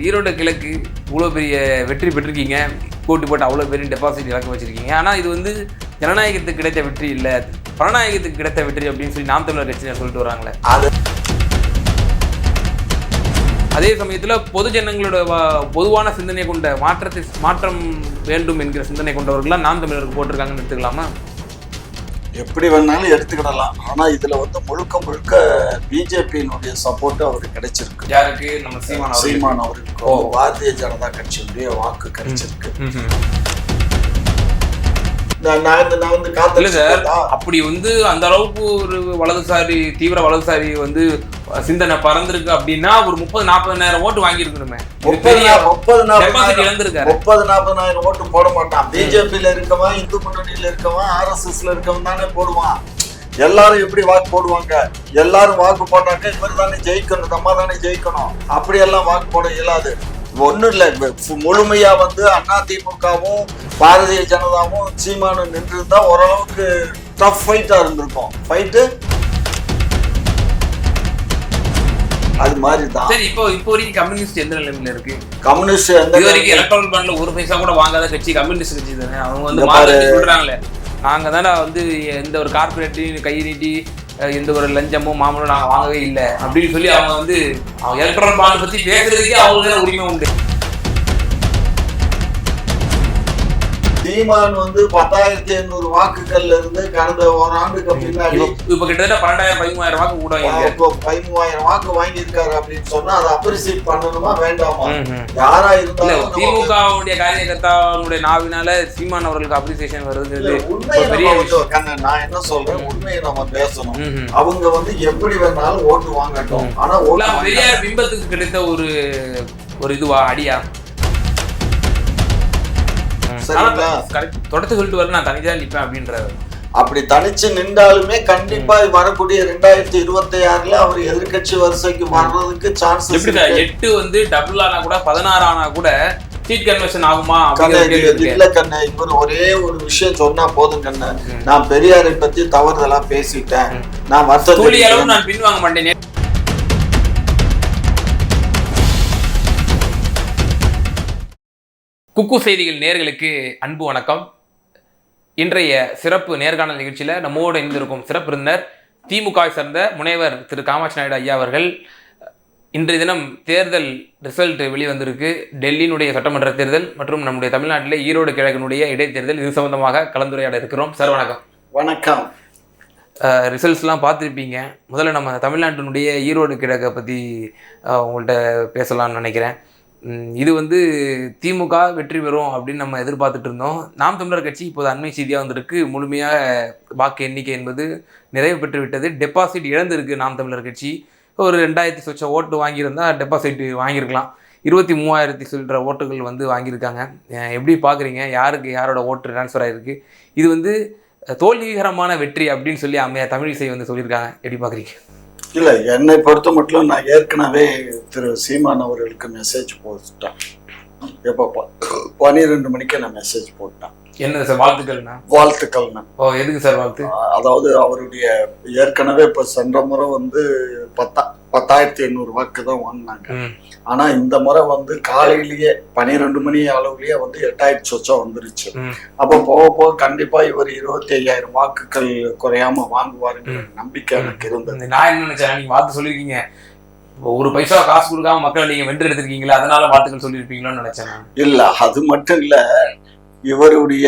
ஈரோடு கிழக்கு இவ்வளோ பெரிய வெற்றி பெற்றிருக்கீங்க, போட்டி போட்டு அவ்வளோ பெரிய டெபாசிட் இலக்க வச்சுருக்கீங்க. ஆனால் இது வந்து ஜனநாயகத்துக்கு கிடைத்த வெற்றி இல்லை, பணநாயகத்துக்கு கிடைத்த வெற்றி அப்படின்னு சொல்லி நாம் தமிழர் கட்சியினர் சொல்லிட்டு வராங்களே. அதே சமயத்தில் பொதுஜனங்களோட பொதுவான சிந்தனை கொண்ட மாற்றம் வேண்டும் என்கிற சிந்தனை கொண்டவர்கள்லாம் நாம் தமிழருக்கு போட்டிருக்காங்கன்னு எடுத்துக்கலாமா? எப்படி வேணாலும் எடுத்துக்கிடலாம். ஆனா இதுல வந்து முழுக்க பிஜேபியினுடைய சப்போர்ட் அவருக்கு கிடைச்சிருக்கு. யாருக்கு? நம்ம சீமான் அவருக்கு பாரதிய ஜனதா கட்சியினுடைய வாக்கு கிடைச்சிருக்கு. அப்படி வந்து அந்த அளவுக்கு ஒரு வலதுசாரி தீவிர வலதுசாரி வந்து சிந்தனை பறந்திருக்கு அப்படின்னா ஒரு 30,000-40,000 ஓட்டு வாங்கியிருக்கணுமே. 30,000-40,000 ஓட்டு போட மாட்டான். பிஜேபியில இருக்கவன், இந்து முன்னணியில இருக்கவன், RSSல இருக்கவன் தானே போடுவான். எல்லாரும் எப்படி வாக்கு போடுவாங்க? எல்லாரும் வாக்கு போட்டாங்க இவர் தானே ஜெயிக்கணும், நம்ம தானே ஜெயிக்கணும். அப்படியெல்லாம் வாக்கு போட இயலாது. ஒன்றும் இல்லை, முழுமையா வந்து அதிமுகவும் பாரதிய ஜனதாவும் சீமானும் நின்று இருந்தா ஓரளவுக்கு டஃப் ஃபைட்டா இருந்திருக்கும். ஃபைட்டு அது மாதிரி தான். சரி, இப்போ வரைக்கும் கம்யூனிஸ்ட் எந்த நிலைமையில இருக்கு? கம்யூனிஸ்ட் எந்த வரைக்கும் எலக்ட்ரல் பாண்ட்ல ஒரு பைசா கூட வாங்காத கட்சி கம்யூனிஸ்ட் கட்சி தானே. அவங்க வந்து சொல்றாங்களே, நாங்க தானே வந்து எந்த ஒரு கார்பரேட்டையும் கை நீட்டி எந்த ஒரு லஞ்சமும் மாமூலும் நாங்கள் வாங்கவே இல்லை அப்படின்னு சொல்லி அவங்க வந்து எலக்ட்ரல் பாண்ட் பற்றி பேசுறதுக்கே அவங்களுக்கு உரிமை உண்டு. சீமான் வந்து 10,800 வாக்குகள்ல இருந்து கடந்த ஓராண்டுக்கு பின்னாடி இப்ப கிட்டத்தட்ட 12,000-13,000 வாக்கு கூட 13,000 வாக்கு வாங்கியிருக்காரு அப்படின்னு சொன்னா அதை அப்ரிசியேட் பண்ணணுமா வேண்டாமா? யாரா இருந்தாலும் திமுகவுடைய காரியகர்த்தாவுடைய நாவினால சீமான் அவர்களுக்கு அப்ரிசியேஷன் வருது. உண்மையை நான் என்ன சொல்றேன், உண்மையை நம்ம பேசணும். அவங்க வந்து எப்படி வேணாலும் ஓட்டு வாங்கட்டும். ஆனா பெரியார் பிம்பத்துக்கு கிடைத்த ஒரு இதுவா அடியா தொடர்ந்து சொல்லிட்டு வர நான் தனிதான் நிற்பேன் அப்படின்றாரு. அப்படி தனிச்சு நின்றாலுமே கண்டிப்பா வரக்கூடிய 2026ல அவர் எதிர்கட்சி வரிசைக்கு வர்றதுக்கு சான்ஸ். 8 வந்து டபுள் ஆனா கூட 16 ஆனா கூட சீட் கன்வர்ஷன் ஆகுமா? இல்ல கண்ணு, இவர் ஒரே ஒரு விஷயம் சொன்னா போதும் கண்ணு, நான் பெரியாரை பத்தி தவறுதலா பேசிட்டேன், நான் மற்ற நான் பின்வாங்க மாட்டேன். குக்கு செய்திகள் நேயர்களுக்கு அன்பு வணக்கம். இன்றைய சிறப்பு நேர்காணல் நிகழ்ச்சியில் நம்மோடு இணைந்திருக்கும் சிறப்பு விருந்தினர் திமுக சேர்ந்த முனைவர் திரு காமாட்சி நாயுடு ஐயா அவர்கள். இன்றைய தினம் தேர்தல் ரிசல்ட் வெளிவந்திருக்கு. டெல்லியினுடைய சட்டமன்ற தேர்தல் மற்றும் நம்முடைய தமிழ்நாட்டிலே ஈரோடு கிழக்கினுடைய இடைத்தேர்தல், இது சம்பந்தமாக கலந்துரையாட இருக்கிறோம். சார் வணக்கம். வணக்கம். ரிசல்ட்ஸ்லாம் பார்த்துருப்பீங்க. முதல்ல நம்ம தமிழ்நாட்டினுடைய ஈரோடு கிழக்கை பற்றி உங்கள்கிட்ட பேசலாம்னு நினைக்கிறேன். இது வந்து திமுக வெற்றி பெறும் அப்படின்னு நம்ம எதிர்பார்த்துட்டு இருந்தோம். நாம் தமிழர் கட்சி இப்போது அண்மை செய்தியாக வந்திருக்கு. முழுமையாக வாக்கு எண்ணிக்கை என்பது நிறைவு பெற்று விட்டது. டெபாசிட் இழந்திருக்கு நாம் தமிழர் கட்சி. ஒரு 2,000 சொச்ச ஓட்டு வாங்கியிருந்தால் டெபாசிட் வாங்கியிருக்கலாம். 23,000 சொல்கிற ஓட்டுகள் வந்து வாங்கியிருக்காங்க. எப்படி பார்க்குறீங்க? யாருக்கு யாரோட ஓட்டு ட்ரான்ஸ்ஃபர் ஆகிருக்கு? இது வந்து தோல்விகரமான வெற்றி அப்படின்னு சொல்லி தமிழிசை வந்து சொல்லியிருக்காங்க. எப்படி பார்க்குறீங்க? இல்லை, என்னை பொறுத்த மட்டும் நான் ஏற்கனவே திரு சீமான் அவர்களுக்கு மெசேஜ் போட்டுட்டேன். எப்போ 12 மணிக்கு நான் மெசேஜ் போட்டேன். என்ன சார்? வாழ்த்துக்கள்ண்ணா. வாழ்த்துக்கள்ண்ணா. எதுக்கு சார் வாழ்த்து? அதாவது அவருடைய ஏற்கனவே இப்போ சென்ற முறை வந்து 10,800 வாக்கு தான் வாங்கினாங்க. ஆனா இந்த முறை வந்து காலையிலேயே 12 மணி அளவுலயே வந்து 8,000 சொச்சம் வந்துருச்சு. அப்ப போக போக கண்டிப்பா இவர் 25,000 வாக்குகள் குறையாம வாங்குவாருங்கிற நம்பிக்கை எனக்கு இருந்தது. நான் என்ன நினைச்சேன், நீங்க வாழ்த்து சொல்லியிருக்கீங்க, ஒரு பைசா காசு கொடுக்காம மக்கள் நீங்க வென்று எடுத்திருக்கீங்களா, அதனால வாழ்த்துக்கள் சொல்லியிருப்பீங்களோன்னு நினைச்சேன். இல்ல, அது மட்டும் இல்ல, இவருடைய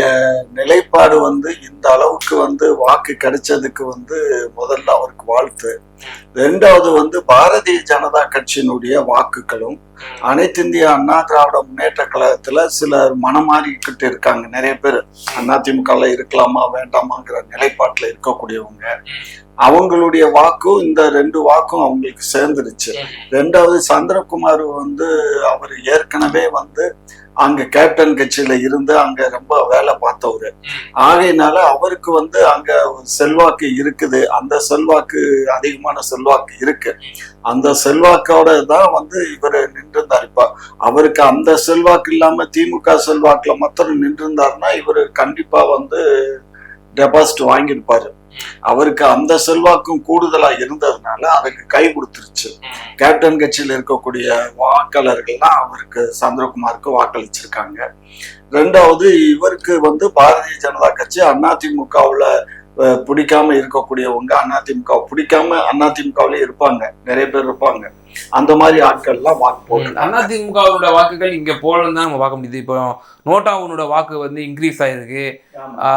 நிலைப்பாடு வந்து இந்த அளவுக்கு வந்து வாக்கு கிடைச்சதுக்கு வந்து முதல்ல அவருக்கு வாழ்த்து. ரெண்டாவது வந்து பாரதிய ஜனதா கட்சியினுடைய வாக்குகளும் அனைத்து இந்திய அண்ணா திராவிட முன்னேற்ற கழகத்துல சிலர் மனமாறிக்கிட்டு இருக்காங்க. நிறைய பேர் அதிமுகல இருக்கலாமா வேண்டாமாங்கிற நிலைப்பாட்டுல இருக்கக்கூடியவங்க, அவங்களுடைய வாக்கும் இந்த 2 வாக்கும் அவங்களுக்கு சேர்ந்துருச்சு. ரெண்டாவது சந்திரகுமார் வந்து அவர் ஏற்கனவே வந்து அங்க கேப்டன் கட்சியில இருந்து அங்க ரொம்ப வேலை பார்த்தவரு. ஆகையினால அவருக்கு வந்து அங்க செல்வாக்கு இருக்குது. அந்த செல்வாக்கு அதிகமான செல்வாக்கு இருக்கு. அந்த செல்வாக்கோட தான் வந்து இவர் நின்றுந்தார். இப்ப அவருக்கு அந்த செல்வாக்கு இல்லாம திமுக செல்வாக்குல மாத்திரம் நின்றுந்தாருன்னா இவரு கண்டிப்பா வந்து டெபாசிட் வாங்கியிருப்பாரு. அவருக்கு அந்த செல்வாக்கும் கூடுதலா இருந்ததுனால அதுக்கு கை கொடுத்துருச்சு. கேப்டன் கட்சியில் இருக்கக்கூடிய வாக்காளர்கள்லாம் அவருக்கு சந்திரகுமாருக்கு வாக்களிச்சிருக்காங்க. ரெண்டாவது இவருக்கு வந்து பாரதிய ஜனதா கட்சி அதிமுகவுல பிடிக்காம இருக்கக்கூடியவங்க அதிமுக பிடிக்காம அதிமுகவிலே இருப்பாங்க, நிறைய பேர் இருப்பாங்க. அந்த மாதிரி ஆட்கள்லாம் வாக்கு போட்டு அதிமுகவோட வாக்குகள் இங்க போலன்னு தான் நம்ம பார்க்க முடியுது. இப்போ நோட்டாவுனோட வாக்கு வந்து இன்க்ரீஸ் ஆயிருக்கு.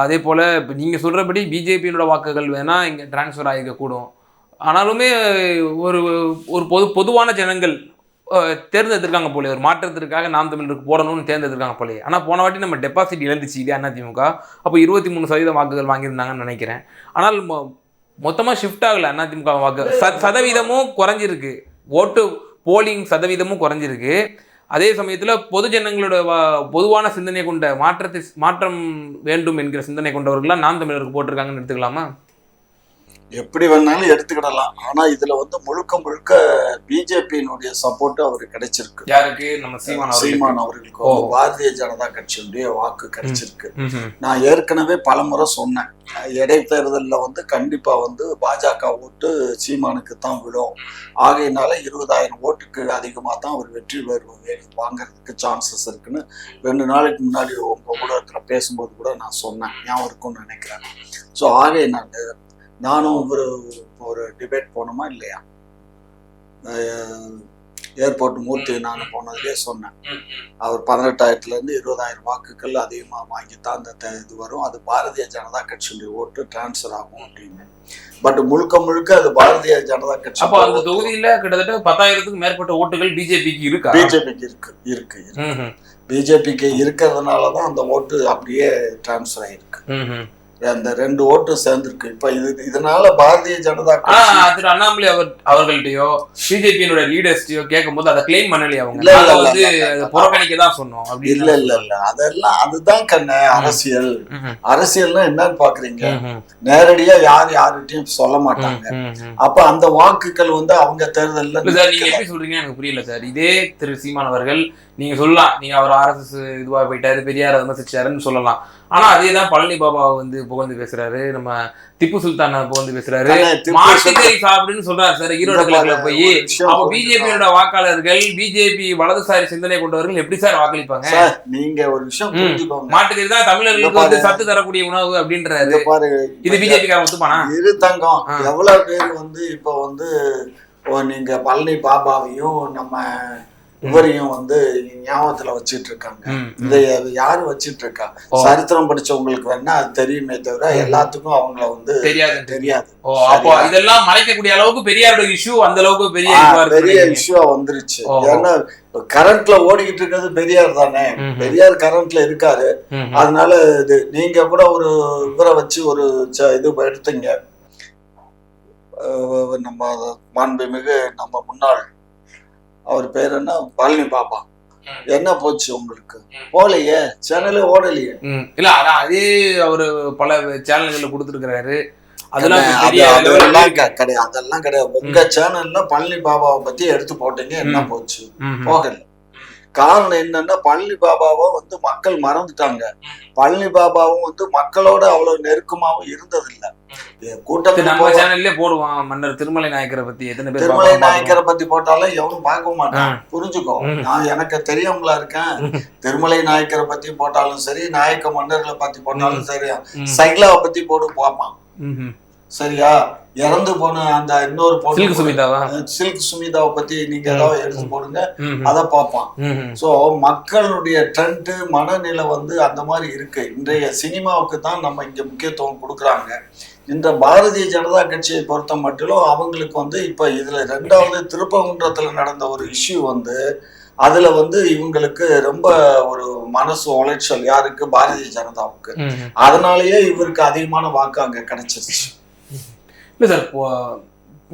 அதே போல இப்போ நீங்க சொல்றபடி பிஜேபியோட வாக்குகள் வேணா இங்க டிரான்ஸ்ஃபர் ஆகிக்க கூடும். ஆனாலுமே ஒரு ஒரு பொதுவான ஜனங்கள் தேர்ந்தெடுத்திருக்காங்க போலே, ஒரு மாற்றத்திற்காக நாம் தமிழருக்கு போடணும்னு தேர்ந்தெடுத்திருக்காங்க போலே. ஆனால் போன வாட்டி நம்ம டெபாசிட் இழந்துச்சு இதே அதிமுக. அப்போ 23% வாக்குகள் வாங்கியிருந்தாங்கன்னு நினைக்கிறேன். ஆனால் மொத்தமாக ஷிஃப்ட் ஆகலை அதிமுக வாக்கு சதவீதமும் குறைஞ்சிருக்கு, ஓட்டு போலிங் சதவீதமும் குறைஞ்சிருக்கு. அதே சமயத்தில் பொது ஜனங்களோட பொதுவான சிந்தனை கொண்ட மாற்றம் வேண்டும் என்கிற சிந்தனை கொண்டவர்கள்லாம் நாம் தமிழருக்கு போட்டிருக்காங்கன்னு எடுத்துக்கலாமா? எப்படி வேணாலும் எடுத்துக்கிடலாம். ஆனா இதுல வந்து முழுக்க முழுக்க பிஜேபியினுடைய சப்போர்ட் அவருக்கு கிடைச்சிருக்கு. யாருக்கு? நம்ம சீமான் அவர்களுக்கு பாரதிய ஜனதா கட்சியுடைய வாக்கு கிடைச்சிருக்கு. நான் ஏற்கனவே பலமுறை சொன்னேன், இடைத்தேர்தலில் வந்து கண்டிப்பா வந்து பாஜக ஓட்டு சீமானுக்கு தான் விடும். ஆகையினால 20,000 ஓட்டுக்கு அதிகமாக தான் அவர் வெற்றி வாங்கறதுக்கு சான்சஸ் இருக்குன்னு 2 நாளைக்கு முன்னாடி உங்க ஊடகத்துல பேசும்போது கூட நான் சொன்னேன், ஞாபகம் இருக்கும்னு நினைக்கிறேன். ஸோ ஆகையினால நானும் ஒரு டிபேட் போனோமா இல்லையா, ஏர்போர்ட் மூர்த்தி நானும் போனதுலேயே சொன்னேன், அவர் 18,000 20,000 வாக்குகள் அதிகமாக வாங்கித்தான் அந்த இது வரும், அது பாரதிய ஜனதா கட்சியுடைய ஓட்டு டிரான்ஸ்ஃபர் ஆகும் அப்படின்னு. பட் முழுக்க முழுக்க அது பாரதிய ஜனதா கட்சி. அப்போ அந்த தொகுதியில கிட்டத்தட்ட 10,000க்கு மேற்பட்ட ஓட்டுகள் பிஜேபிக்கு இருக்கு. பிஜேபிக்கு இருக்கிறதுனாலதான் அந்த ஓட்டு அப்படியே டிரான்ஸ்ஃபர் ஆயிருக்கு. அந்த 2 ஓட்டும் சேர்ந்திருக்கு. இப்ப இதனால பாரதிய ஜனதா திரு அண்ணாமலை அவர்கள்ட்டயோ பிஜேபியினுடைய லீடர்ஸ்டையோ கேட்கும் போது அதை கிளைம் பண்ணலையே அவங்க, புறக்கணிக்க தான் சொன்னோம். அப்படி இல்ல அதெல்லாம் அதுதான் கண்ண அரசியல். அரசியல்னா என்னன்னு பாக்குறீங்க, நேரடியா யாருகிட்டையும் சொல்ல மாட்டாங்க. அப்ப அந்த வாக்குகள் வந்து அவங்க தேர்தல்ல. நீங்க எப்படி சொல்றீங்க எனக்கு புரியல சார். இதே திரு சீமான் அவர்கள் நீங்க சொல்லலாம், நீங்க அவர் RSS இதுவா போயிட்டாரு, பெரியார் விமர்சிச்சாருன்னு சொல்லலாம். ஆனா அதேதான் பழனி பாபாவை வந்து புகழ்ந்து பேசுறாரு, நம்ம திப்பு சுல்தானை புகழ்ந்து பேசுறாரு, மாட்டுக்கறி சாப்பிடுன்னு சொல்றாரு சார் ஈரோடு கிழக்குல போய். அப்போ பிஜேபியோட வாக்காளர்கள், பிஜேபி வலதுசாரி சிந்தனை கொண்டவர்கள் எப்படி சார் வாக்களிப்பாங்க? நீங்க ஒரு விஷயம் புரிஞ்சுக்கோங்க, மாட்டுக்கறி தான் தமிழர்களுக்கு வந்து சத்து தரக்கூடிய உணவு அப்படின்றாரு. இது பிஜேபி காரன் ஒத்துப்பானா? இரு தங்கம், எவ்வளவு பேர் வந்து இப்ப வந்து நீங்க பழனி பாபாவையும் நம்ம இவரையும் வந்து ஞாபகத்துல வச்சிட்டு இருக்காங்க. இதை யாரு வச்சிட்டு இருக்கா? சரித்திரம் படிச்சவங்களுக்கு வேணா அது தெரியுமே தவிர எல்லாத்துக்கும் அவங்கள வந்து தெரியாது. இதெல்லாம் மறைக்கக்கூடிய அளவுக்கு பெரியாரோட இஷ்யூ அந்த அளவுக்கு பெரிய இஷ்யூவா வந்துருச்சு. ஏன்னா கரண்ட்ல ஓடிக்கிட்டு இருக்கிறது பெரியார் தானே, பெரியார் கரண்ட்ல இருக்காரு. அதனால இது நீங்க கூட ஒரு இவரை வச்சு ஒரு இது எடுத்தீங்க, நம்ம மாண்புமிகு நம்ம முன்னாள் அவர் பேர் என்ன, பழனி பாபா, என்ன போச்சு உங்களுக்கு? போலையே, சேனலே ஓடலையே. இல்ல அதே அவரு பல சேனல்கள்ல கொடுத்துருக்கிறாரு. அதெல்லாம் கிடையாது. உங்க சேனல்ல பழனி பாபாவை பத்தி எடுத்து போட்டீங்க, என்ன போச்சு? போகல. காரணம் என்னன்னா பழனி பாபாவை வந்து மக்கள் மறந்துட்டாங்க. பழனி பாபாவும் வந்து மக்களோட அவ்வளவு நெருக்கமாவும் இருந்ததில்லை. கூட்டத்துல போடுவான் மன்னர் திருமலை நாயக்கரை பத்தி, திருமலை நாயக்கரை பத்தி போட்டாலும் எவனும் பார்க்க மாட்டான். புரிஞ்சுக்கோ, நான் எனக்கு தெரியவங்களா இருக்கேன். திருமலை நாயக்கரை பத்தி போட்டாலும் சரி, நாயக்க மன்னர்களை பத்தி போட்டாலும் சரி, சைலாவை பத்தி போட்டு பார்ப்பான். சரியா? இறந்து போன அந்த இன்னொரு சில்க் சுமிதாவை பத்தி நீங்க ஏதாவது எடுத்து போடுங்க, அதை பார்ப்பான். சோ மக்களுடைய ட்ரெண்ட் மனநிலை வந்து அந்த மாதிரி இருக்கு. இன்றைய சினிமாவுக்கு தான் நம்ம இங்க முக்கியத்துவம் கொடுக்குறாங்க. இந்த பாரதிய ஜனதா கட்சியை பொறுத்த மட்டும் அவங்களுக்கு வந்து இப்ப இதுல 2வது திருப்பகுன்றத்துல நடந்த ஒரு இஷ்யூ வந்து அதுல வந்து இவங்களுக்கு ரொம்ப ஒரு மனசு உளைச்சல். யாருக்கு? பாரதிய ஜனதாவுக்கு. அதனாலயே இவருக்கு அதிகமான வாக்கு அங்க கிடைச்சிருச்சு. இல்ல சார்,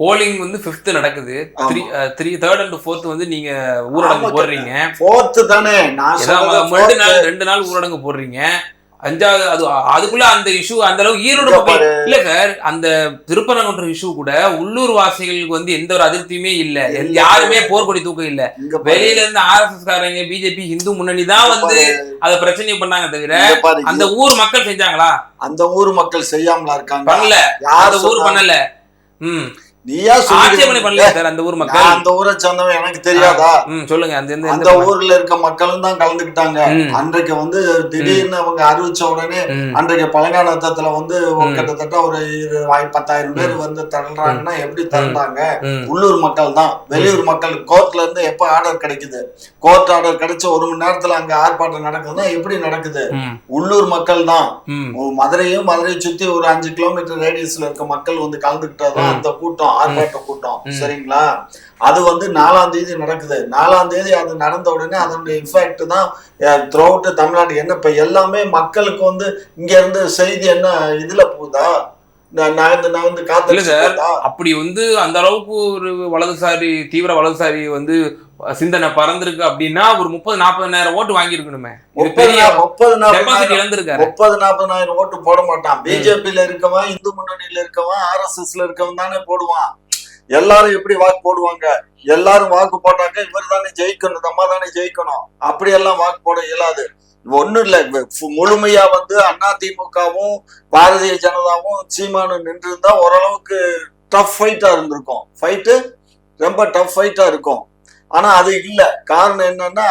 போலிங் வந்து 5th நடக்குது, 3rd and 4th வந்து நீங்க ஊரடங்கு போடுறீங்க. 4th தானே, நான் 2 நாள் ஊரடங்கு போடுறீங்க. அஞ்சாவது அது அதுக்குள்ள அந்த இஷ்யூ அந்த அளவுக்கு ஈரோடு மக்கள் இல்ல சார். அந்த திருப்பரங்குன்ற இஷ்யூ கூட உள்ளூர் வாசிகளுக்கு வந்து எந்த ஒரு அதிருப்தியுமே இல்ல. யாருமே போர்க்கொடி தூக்கம் இல்ல. வெளியில இருந்து RSS காரங்க பிஜேபி இந்து முன்னணி தான் வந்து அத பிரச்சனை பண்ணாங்க தவிர அந்த ஊர் மக்கள் செஞ்சாங்களா? அந்த ஊர் மக்கள் செய்யாமலா இருக்காங்க? பண்ணல. அந்த ஊர் பண்ணல. நீயா ஆட்சேபனை பண்ணல சார் அந்த ஊர் மக்கள். அந்த ஊரை சேர்ந்தவன் எனக்கு தெரியாதா? சொல்லுங்க. அந்த ஊர்ல இருக்க மக்களும் தான் கலந்துக்கிட்டாங்க. அன்றைக்கு வந்து திடீர்னு அவங்க அறிவிச்ச உடனே அன்றைக்கு பழங்கானத்தத்துல வந்து கிட்டத்தட்ட ஒரு 10,000 பேர் வந்து திரள்றாங்கன்னா எப்படி திரண்டாங்க? உள்ளூர் மக்கள் தான். வெளியூர் மக்கள் கோர்ட்ல இருந்து எப்ப ஆர்டர் கிடைக்குது? கோர்ட் ஆர்டர் கிடைச்ச 1 மணி நேரத்துல அங்க ஆர்ப்பாட்டம் நடக்குதுன்னா எப்படி நடக்குது? உள்ளூர் மக்கள் தான். மதுரையை சுத்தி ஒரு 5 கிலோமீட்டர் ரேடியஸ்ல இருக்க மக்கள் வந்து கலந்துக்கிட்டதான் அந்த கூட்டம், ஆர்ப்பாட்ட கூட்டம். சரிங்களா? அது வந்து 4ஆம் தேதி நடக்குது. 4ஆம் தேதி அது நடந்த உடனே அதனுடைய இன்ஃபேக்ட் தான் த்ரூ அவுட் தமிழ்நாடு. என்ன இப்ப எல்லாமே மக்களுக்கு வந்து இங்க இருந்து செய்தி என்ன இதுல போகுதா? அப்படி வந்து அந்த அளவுக்கு ஒரு வலதுசாரி தீவிர வலதுசாரி வந்து சிந்தனை பறந்திருக்கு அப்படின்னா ஒரு 30-40,000 ஓட்டு வாங்கியிருக்கணுமே. 30-40,000 ஓட்டு போட மாட்டான். பிஜேபியில இருக்கவன், இந்து முன்னணியில இருக்கவன், RSSல இருக்கவன் தானே போடுவான். எல்லாரும் எப்படி வாக்கு போடுவாங்க? எல்லாரும் வாக்கு போட்டாங்க இவர் தானே ஜெயிக்கணும், நம்ம தானே ஜெயிக்கணும். அப்படியெல்லாம் வாக்கு போட இயலாது. ஒண்ணும் இல்ல, முழுமையா வந்து அதிமுகவும் பாரதிய ஜனதாவும் சீமானும் நின்று இருந்தா ஓரளவுக்கு டஃப் ஃபைட்டா இருந்திருக்கும். ஃபைட்டு ரொம்ப டஃப் ஃபைட்டா இருக்கும். ஆனா அது இல்ல. காரணம் என்னன்னா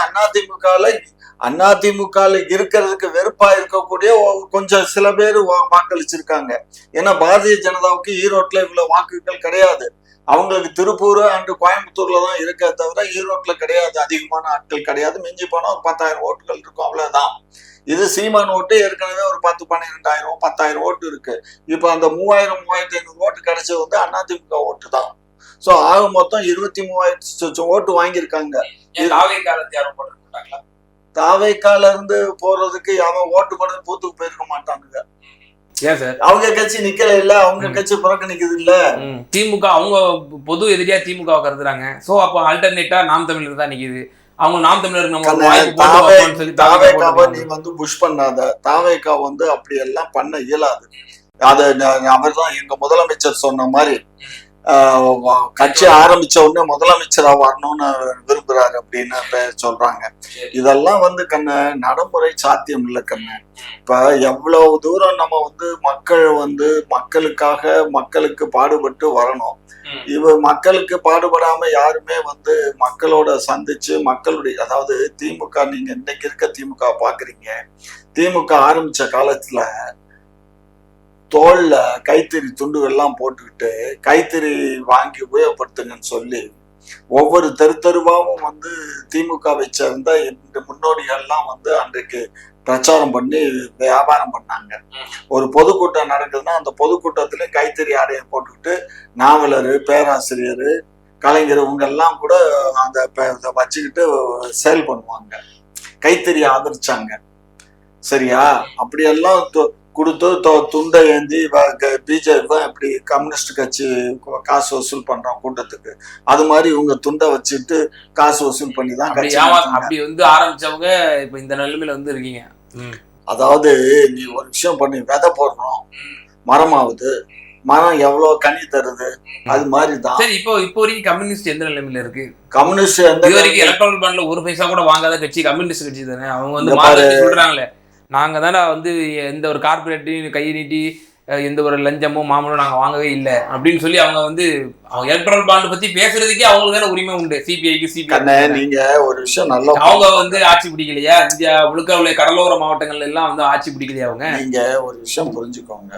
அதிமுகல இருக்கிறதுக்கு வெறுப்பா இருக்கக்கூடிய கொஞ்சம் சில பேர் வாக்களிச்சிருக்காங்க. ஏன்னா பாரதிய ஜனதாவுக்கு ஈரோட்ல இவ்வளவு வாக்குகள் கிடையாது. அவங்களுக்கு திருப்பூர் அண்ட் கோயம்புத்தூர்ல தான் இருக்க தவிர ஈரோட்ல கிடையாது. அதிகமான ஆட்கள் கிடையாது. மிஞ்சி போனா ஒரு 10,000 ஓட்டுகள் இருக்கும், அவ்வளவுதான். இது சீமான் ஓட்டு ஏற்கனவே ஒரு 10-12,000 10,000 ஓட்டு இருக்கு. இப்ப அந்த 3,000-3,500 ஓட்டு கிடைச்சது வந்து அதிமுக ஓட்டு தான். சோ ஆக மொத்தம் 23,000 ஓட்டு வாங்கியிருக்காங்க. தாவேக்கால இருந்து போறதுக்கு அவன் ஓட்டு பண்ண பூத்துக்கு போயிருக்க மாட்டானுங்க. அவங்க கட்சி நிக்கல இல்ல, அவங்க கட்சி புறக்கணிக்குது இல்ல. திமுக அவங்க பொது எதிரியா திமுக கருதுறாங்க. சோ அப்ப ஆல்டர்னேட்டா நாம் தமிழர் தான் நிக்குது. அவங்க நாம் தமிழர் தாவேக்காவை நீ வந்து புஷ் பண்ணாத. தாவேக்கா வந்து அப்படி எல்லாம் பண்ண இயலாது. அத அவர் தான் எங்க முதலமைச்சர் சொன்ன மாதிரி கட்சி ஆரம்பிச்ச உடனே முதலமைச்சரா வரணும்னு விரும்புறாரு அப்படின்னு சொல்றாங்க. இதெல்லாம் வந்து நடைமுறை சாத்தியம் இல்லை கண்ணு. இப்ப எவ்வளவு தூரம் நம்ம வந்து மக்கள் வந்து மக்களுக்கு பாடுபட்டு வரணும். மக்களுக்கு பாடுபடாம யாருமே வந்து மக்களோட சந்திச்சு மக்களுடைய, அதாவது திமுக, நீங்க இன்னைக்கு இருக்க திமுக பாக்குறீங்க. திமுக ஆரம்பிச்ச காலத்துல தோல்ல கைத்தறி துண்டுகள்லாம் போட்டுக்கிட்டு கைத்தறி வாங்கி உபயோகப்படுத்துங்கன்னு சொல்லி ஒவ்வொரு தெருவாவும் வந்து திமுகவை சேர்ந்த இந்த முன்னோடிகள்லாம் வந்து அன்றைக்கு பிரச்சாரம் பண்ணி வியாபாரம் பண்ணாங்க. ஒரு பொதுக்கூட்டம் நடக்குதுன்னா அந்த பொதுக்கூட்டத்துல கைத்தறி ஆடையை போட்டுக்கிட்டு நாவலர், பேராசிரியர், கலைஞர் இவங்க எல்லாம் கூட அந்த வச்சுக்கிட்டு சேல் பண்ணுவாங்க. கைத்தறி ஆதரிச்சாங்க. சரியா? அப்படியெல்லாம் கொடுத்து துண்டை ஏந்தி பிஜேபி தான் இப்படி கம்யூனிஸ்ட் கட்சி காசு வசூல் பண்றான் கூட்டத்துக்கு. அது மாதிரி இவங்க துண்டை வச்சுட்டு காசு வசூல் பண்ணி தான் அப்படி வந்து ஆரம்பிச்சவங்க இப்ப இந்த நிலைமையில வந்து இருக்கீங்க. அதாவது நீ ஒரு விஷயம் பண்ணி விதை போடுறோம், மரமாவது, மரம் எவ்வளவு கனி தருது, அது மாதிரிதான். சரி, இப்போ வரைக்கும் கம்யூனிஸ்ட் எந்த நிலைமையில இருக்கு? கம்யூனிஸ்ட் வரைக்கும் எலக்ட்ரானிக் பாண்ட்ல ஒரு பைசா கூட வாங்காத கட்சி கம்யூனிஸ்ட் கட்சி தானே. அவங்க வந்து சொல்றாங்களே, நாங்க தானே வந்து எந்த ஒரு கார்பரேட்டையும் கை நீட்டி எந்த ஒரு லஞ்சமோ மாமலோ நாங்க வாங்கவே இல்லை அப்படின்னு சொல்லி அவங்க வந்து அவங்க எலக்ட்ரல் பாண்ட் பத்தி பேசுறதுக்கே அவங்களுக்கு தானே உரிமை உண்டு. சிபிஐ நீங்க ஒரு விஷயம் நல்லா, அவங்க வந்து ஆட்சி பிடிக்கலையா? இந்தியா முழுக்க உள்ள கடலோர மாவட்டங்கள்ல எல்லாம் வந்து ஆட்சி பிடிக்கலையா? அவங்க நீங்க ஒரு விஷயம் புரிஞ்சுக்கோங்க.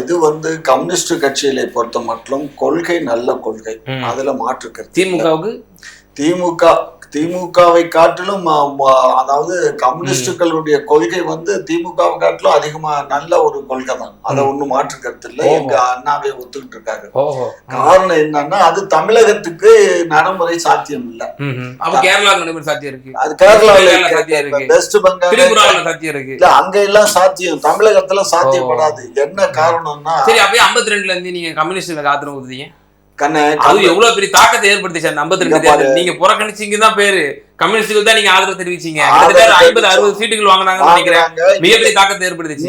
இது வந்து கம்யூனிஸ்ட் கட்சிகளை பொறுத்த மட்டும் கொள்கை நல்ல கொள்கை, அதுல மாற்றுக்கிறது. திமுகவை காட்டிலும், அதாவது கம்யூனிஸ்டுகளுடைய கொள்கை வந்து திமுகவை காட்டிலும் அதிகமா நல்ல ஒரு கொள்கை தான். அதை ஒண்ணும் மாற்று கருத்து இல்லை. எங்க அண்ணாவே ஒத்துக்கிட்டு இருக்காரு. காரணம் என்னன்னா அது தமிழகத்துக்கு நடைமுறை சாத்தியம் இல்லை. கேரளா நடைமுறை சாத்தியம் இருக்கு. அது கேரளாவில், வெஸ்ட் பெங்கால் சாத்தியம் இருக்கு. இல்ல அங்க எல்லாம் சாத்தியம், தமிழகத்துல சாத்தியப்படாது. என்ன காரணம்னா, சரி அப்பயே 52ல இருந்து நீங்க கம்யூனிஸ்ட் ஆதரவு கொடுத்தீங்க. கண்ணு அது எவ்வளவு பெரிய தாக்கத்தை ஏற்படுத்திச்சு அந்த 52 நீங்க புறக்கணிச்சீங்க தான் பேரு. கம்யூனிஸ்டுகள் தான் நீங்க ஆதரவு தெரிவிச்சீங்க. 50-60 சீட்டுகள் வாங்கினாங்கன்னு நினைக்கிறேன். மிகப்பெரிய தாக்கத்தை ஏற்படுத்துச்சு.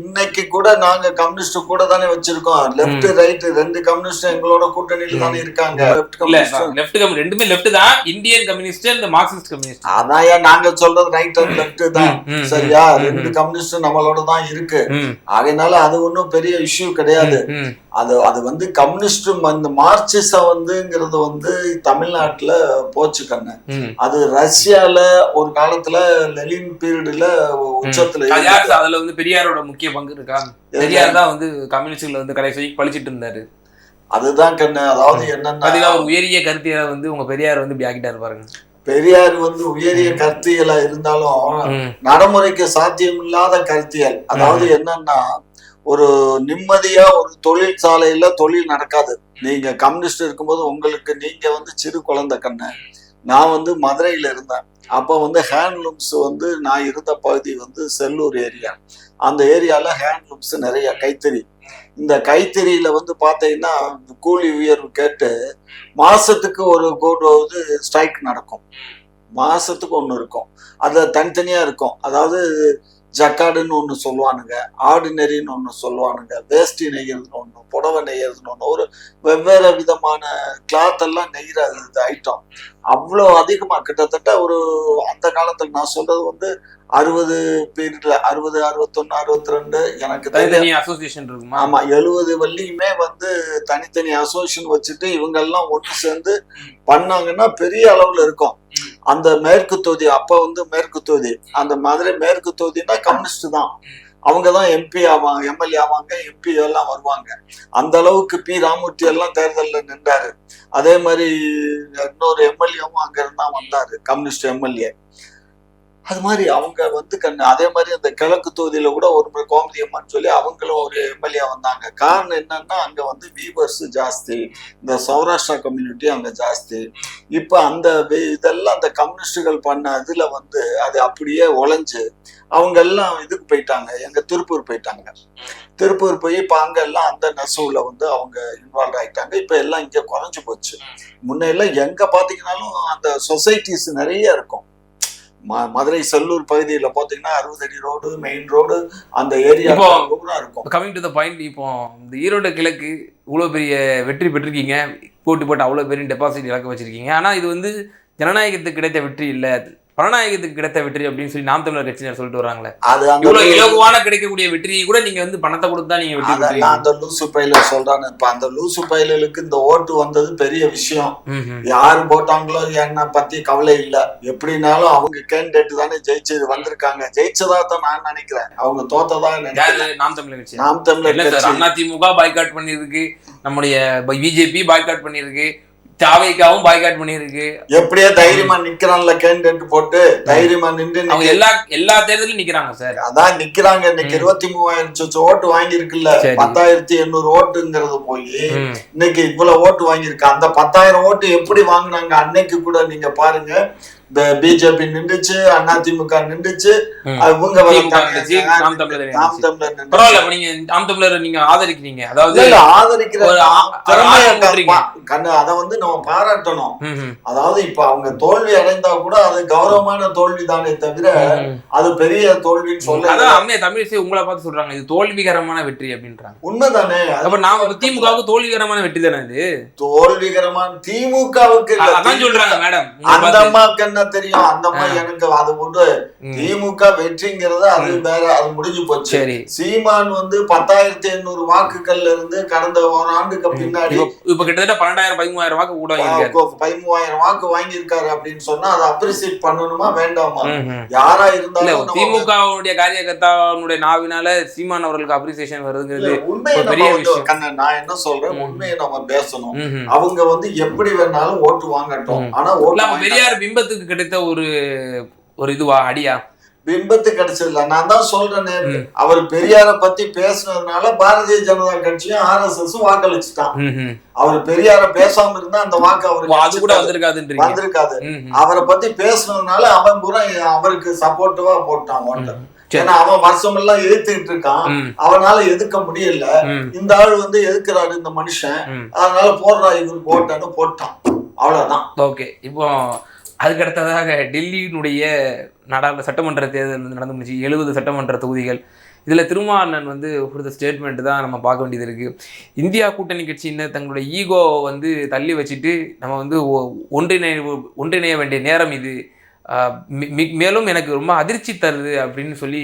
இன்னைக்கு கூட நாங்க கம்யூனிஸ்ட் கூட தானே வச்சிருக்கோம். லெப்ட் ரைட் ரெண்டு கம்யூனிஸ்ட் எங்களோட கூட்டணியில தானே இருக்காங்க. லெப்ட் ரெண்டுமே லெப்ட் தான். இந்தியன் கம்யூனிஸ்ட் அந்த மார்க்சிஸ்ட் கம்யூனிஸ்ட். அதான் நாங்க சொல்றது ரைட் அண்ட் லெப்ட் தான். சரியா? ரெண்டு கம்யூனிஸ்ட் நம்மளோட தான் இருக்கு. அதனால அது ஒன்றும் பெரிய இஷ்யூ கிடையாது. அது வந்து கம்யூனிஸ்ட் இந்த மார்க்சிசம் வந்துங்கிறது தமிழ்நாட்டுல போச்சு கண்ணு. அது ரஷ்யால ஒரு காலத்துல லெனின் பீரியட்ல உச்சத்துல அதுல பெரியாரோட முக்கிய பங்கு இருக்கா? பெரியார் தான் கம்யூனிஸ்ட்ல கடைசி பழிச்சிட்டு இருந்தாரு. அதுதான் கண்ணு. அதாவது என்னன்னா ஒரு உயரிய கருத்தியலை உங்க பெரியார் இப்படி ஆக்கிட்டாரு பாருங்க. பெரியார் உயரிய கருத்தியலா இருந்தாலும் நடைமுறைக்கு சாத்தியம் இல்லாத கருத்தியல். அதாவது என்னன்னா ஒரு நிம்மதியா ஒரு தொழிற்சாலையில தொழில் நடக்காது. நீங்க கம்யூனிஸ்ட் இருக்கும்போது உங்களுக்கு நீங்க சிறு குழந்தை கண்ணு. நான் மதுரையில இருந்தேன். அப்ப ஹேண்ட்லூம்ஸ் நான் இருந்த பகுதி செல்லூர் ஏரியா. அந்த ஏரியால ஹேண்ட்லூம்ஸ் நிறைய கைத்தறி. இந்த கைத்தறியில பாத்தீங்கன்னா கூலி உயர்வு கேட்டு மாசத்துக்கு ஒரு ஸ்ட்ரைக் நடக்கும். மாசத்துக்கு ஒண்ணு இருக்கும். அதுல தனித்தனியா இருக்கும். அதாவது ஜக்காடுன்னு ஒண்ணு சொல்லுவானுங்க, ஆர்டினரின்னு ஒண்ணு சொல்லுவானுங்க, வேஷ்டி நெய்யறதுன்னு ஒண்ணு, புடவை நெய்யறதுன்னு ஒண்ணு, ஒரு வெவ்வேறு விதமான கிளாத் எல்லாம் நெய்யற ஐட்டம் அவ்வளோ அதிகமா. கிட்டத்தட்ட ஒரு அந்த காலத்துல நான் சொல்றது 60 பீரியட்ல 60, 61, 62 எனக்கு அசோசியேஷன் இருக்குமா? ஆமா, 70 வள்ளியுமே தனித்தனி அசோசியேஷன் வச்சுட்டு இவங்க எல்லாம் ஒன்று சேர்ந்து பண்ணாங்கன்னா பெரிய அளவுல இருக்கும். அந்த மேற்கு தொகுதி அப்ப மேற்கு தொகுதி, அந்த மதுரை மேற்கு தொகுதினா கம்யூனிஸ்ட் தான். அவங்கதான் எம்பி ஆவாங்க, எம்எல்ஏ ஆவாங்க, எம்பி எல்லாம் வருவாங்க. அந்த அளவுக்கு பி ராமூர்த்தி எல்லாம் தேர்தலில் நின்றாரு. அதே மாதிரி இன்னொரு எம்எல்ஏவும் அங்க இருந்தா வந்தாரு, கம்யூனிஸ்ட் எம்எல்ஏ. அது மாதிரி அவங்க கண்ணு. அதே மாதிரி அந்த கிழக்கு தொகுதியில கூட ஒரு முறை கோமதி அம்மான்னு சொல்லி அவங்களும் ஒரு எம்எல்ஏ வந்தாங்க. காரணம் என்னன்னா அங்க வீவர்ஸ் ஜாஸ்தி, இந்த சௌராஷ்டிரா கம்யூனிட்டி அங்க ஜாஸ்தி. இப்ப அந்த இதெல்லாம் அந்த கம்யூனிஸ்டுகள் பண்ண இதுல அது அப்படியே உழைஞ்சு அவங்க எல்லாம் இதுக்கு போயிட்டாங்க. எங்க திருப்பூர் போயிட்டாங்க. திருப்பூர் போய் இப்ப அங்க எல்லாம் அந்த நெசவுல அவங்க இன்வால்வ் ஆயிட்டாங்க. இப்ப எல்லாம் இங்க குறைஞ்சு போச்சு. முன்னையெல்லாம் எங்க பாத்தீங்கன்னாலும் அந்த சொசைட்டிஸ் நிறைய இருக்கும். மதுரை செல்லூர் பகுதியில பாத்தீங்கன்னா 60 அடி ரோடு, மெயின் ரோடு, அந்த ஏரியா இருக்கும். கமிங் டு த பாயிண்ட், இப்போ இந்த ஈரோடு கிழக்கு இவ்வளவு பெரிய வெற்றி பெற்றிருக்கீங்க, போட்டு அவ்வளவு பெரிய டெபாசிட் இழக்க வச்சிருக்கீங்க. ஆனா இது ஜனநாயகத்துக்கு கிடைத்த வெற்றி இல்ல, பணநாயகத்துக்கு கிடைத்த வெற்றி அப்படின்னு சொல்லி நாம் தமிழர் கட்சியினர் சொல்லிட்டு வராங்களே. அது இவ்வளவு இலகுவான கிடைக்கக்கூடிய வெற்றியை கூட நீங்க பணத்தை கொடுத்தா நீங்க வெற்றி. அந்த லூசு பயில சொல்றாங்க. இப்ப அந்த லூசு பயிலுக்கு இந்த ஓட்டு வந்தது பெரிய விஷயம். யாரு போட்டாங்களோ என்ன பத்தி கவலை இல்ல. எப்படினாலும் அவங்க கேண்டிடேட் தானே ஜெயிச்சு வந்திருக்காங்க. ஜெயிச்சதா தான் நான் நினைக்கிறேன். அவங்க தோத்ததா நினைக்கிறேன். நாம் தமிழர் கட்சி. நாம் தமிழர் கட்சி. அதிமுக பாய்காட் பண்ணிருக்கு, நம்முடைய பிஜேபி பாய்காட் பண்ணிருக்கு, தாவேக்காவும் பாய்காட் பண்ணிருக்கு. எப்படியே தைரியமா நிக்கிறான்ல கேண்டிடேட் போட்டு, தைரியமா நின்று அவங்க எல்லா தேர்தலும் நிக்கிறாங்க சார். அதான் நிக்கிறாங்க. இன்னைக்கு 23,000 ஓட்டு வாங்கி இருக்குல்ல, 10,800 ஓட்டுங்கிறது போய் இன்னைக்கு இவ்வளவு ஓட்டு வாங்கியிருக்கு. அந்த 10,000 ஓட்டு எப்படி வாங்கினாங்க அன்னைக்கு கூட நீங்க பாருங்க. பிஜேபி நின்றுச்சு, அதிமுக நின்றுச்சு, இவங்க நாம் தமிழர் நீங்க ஆதரிக்கிறீங்க. அதாவது ஆதரிக்கிற அதை நம்ம பாராட்டணும். அதாவது இப்ப அவங்க தோல்வி அடைந்தா கூட அது கௌரவமான தோல்வி தானே தவிர அது பெரிய தோல்வின்னு சொல்ல. தமிழிசை உங்களை பார்த்து சொல்றாங்க இது தோல்விகரமான வெற்றி அப்படின்றாங்க. உண்மைதானே? திமுகவுக்கு தோல்விகரமான வெற்றி தானே இது? தோல்விகரமான திமுகவுக்கு சொல்றாங்க மேடம். அந்த அம்மாவுக்கு என்ன தெரியும்? அந்த அம்மா எனக்கு அது ஒன்று திமுக வெற்றிங்கிறது அது வேற, அது முடிஞ்சு போச்சு. சீமான் 10,800 வாக்குகள்ல இருந்து கடந்த ஒரு ஆண்டுக்கு பின்னாடி இப்ப கிட்டத்தட்ட 12,000-13,000 வாக்கு கூட 13,000 வாக்கு வாங்கியிருக்காரு அப்படின்னு சொன்னா அதை அப்ரிசியேட் பண்ணணுமா வேண்டாமா? யாரா இருந்தாலும் திமுகவுடைய காரியகர்த்தாவுடைய நாவினால சீமான் அவர்களுக்கு அப்ரிசியேஷன் வருதுங்கிறது உண்மையை பெரிய விஷயம். நான் என்ன சொல்றேன், உண்மையை நம்ம பேசணும். அவங்க எப்படி வேணாலும் ஓட்டு வாங்கட்டும். ஆனா பெரியார் பிம்பத்துக்கு கிடைத்த ஒரு இதுவா அடியா? பிம்பத்து கிடைச்சதில்ல. நான் தான் சொல்றேன், அவர் பெரியார பத்தி பேசுனதுனால பாரதிய ஜனதா கட்சியும் RSS வாக்களிச்சுட்டான். அவர் பெரியார பேசாம இருந்தா அந்த வாக்கு அவருக்கு வந்திருக்காது. அவரை பத்தி பேசுனதுனால அவன் பூரா அவருக்கு சப்போர்ட்டிவா போட்டான் ஓட்ட. ஏன்னா அவன் வருஷம் எல்லாம் எதிர்த்துக்கிட்டு இருக்கான், அவனால எதிர்க்க முடியல. இந்த ஆள் எதிர்க்கிறாரு இந்த மனுஷன், அதனால போடுறா இவருக்கு ஓட்டன்னு போட்டான். அவ்வளவுதான். ஓகே, இப்போ அதுக்கு அடுத்ததாக டெல்லியினுடைய சட்டமன்ற தேர்தல் வந்து நடந்து முடிச்சு 70 சட்டமன்ற தொகுதிகள். இதில் திருமாவளவன் வந்து கொடுத்த ஸ்டேட்மெண்ட் தான் நம்ம பார்க்க வேண்டியது இருக்குது. இந்தியா கூட்டணி கட்சியினர் தங்களுடைய ஈகோவை வந்து தள்ளி வச்சுட்டு நம்ம வந்து ஒன்றிணைய வேண்டிய நேரம் இது, மேலும் எனக்கு ரொம்ப அதிர்ச்சி தருது அப்படின்னு சொல்லி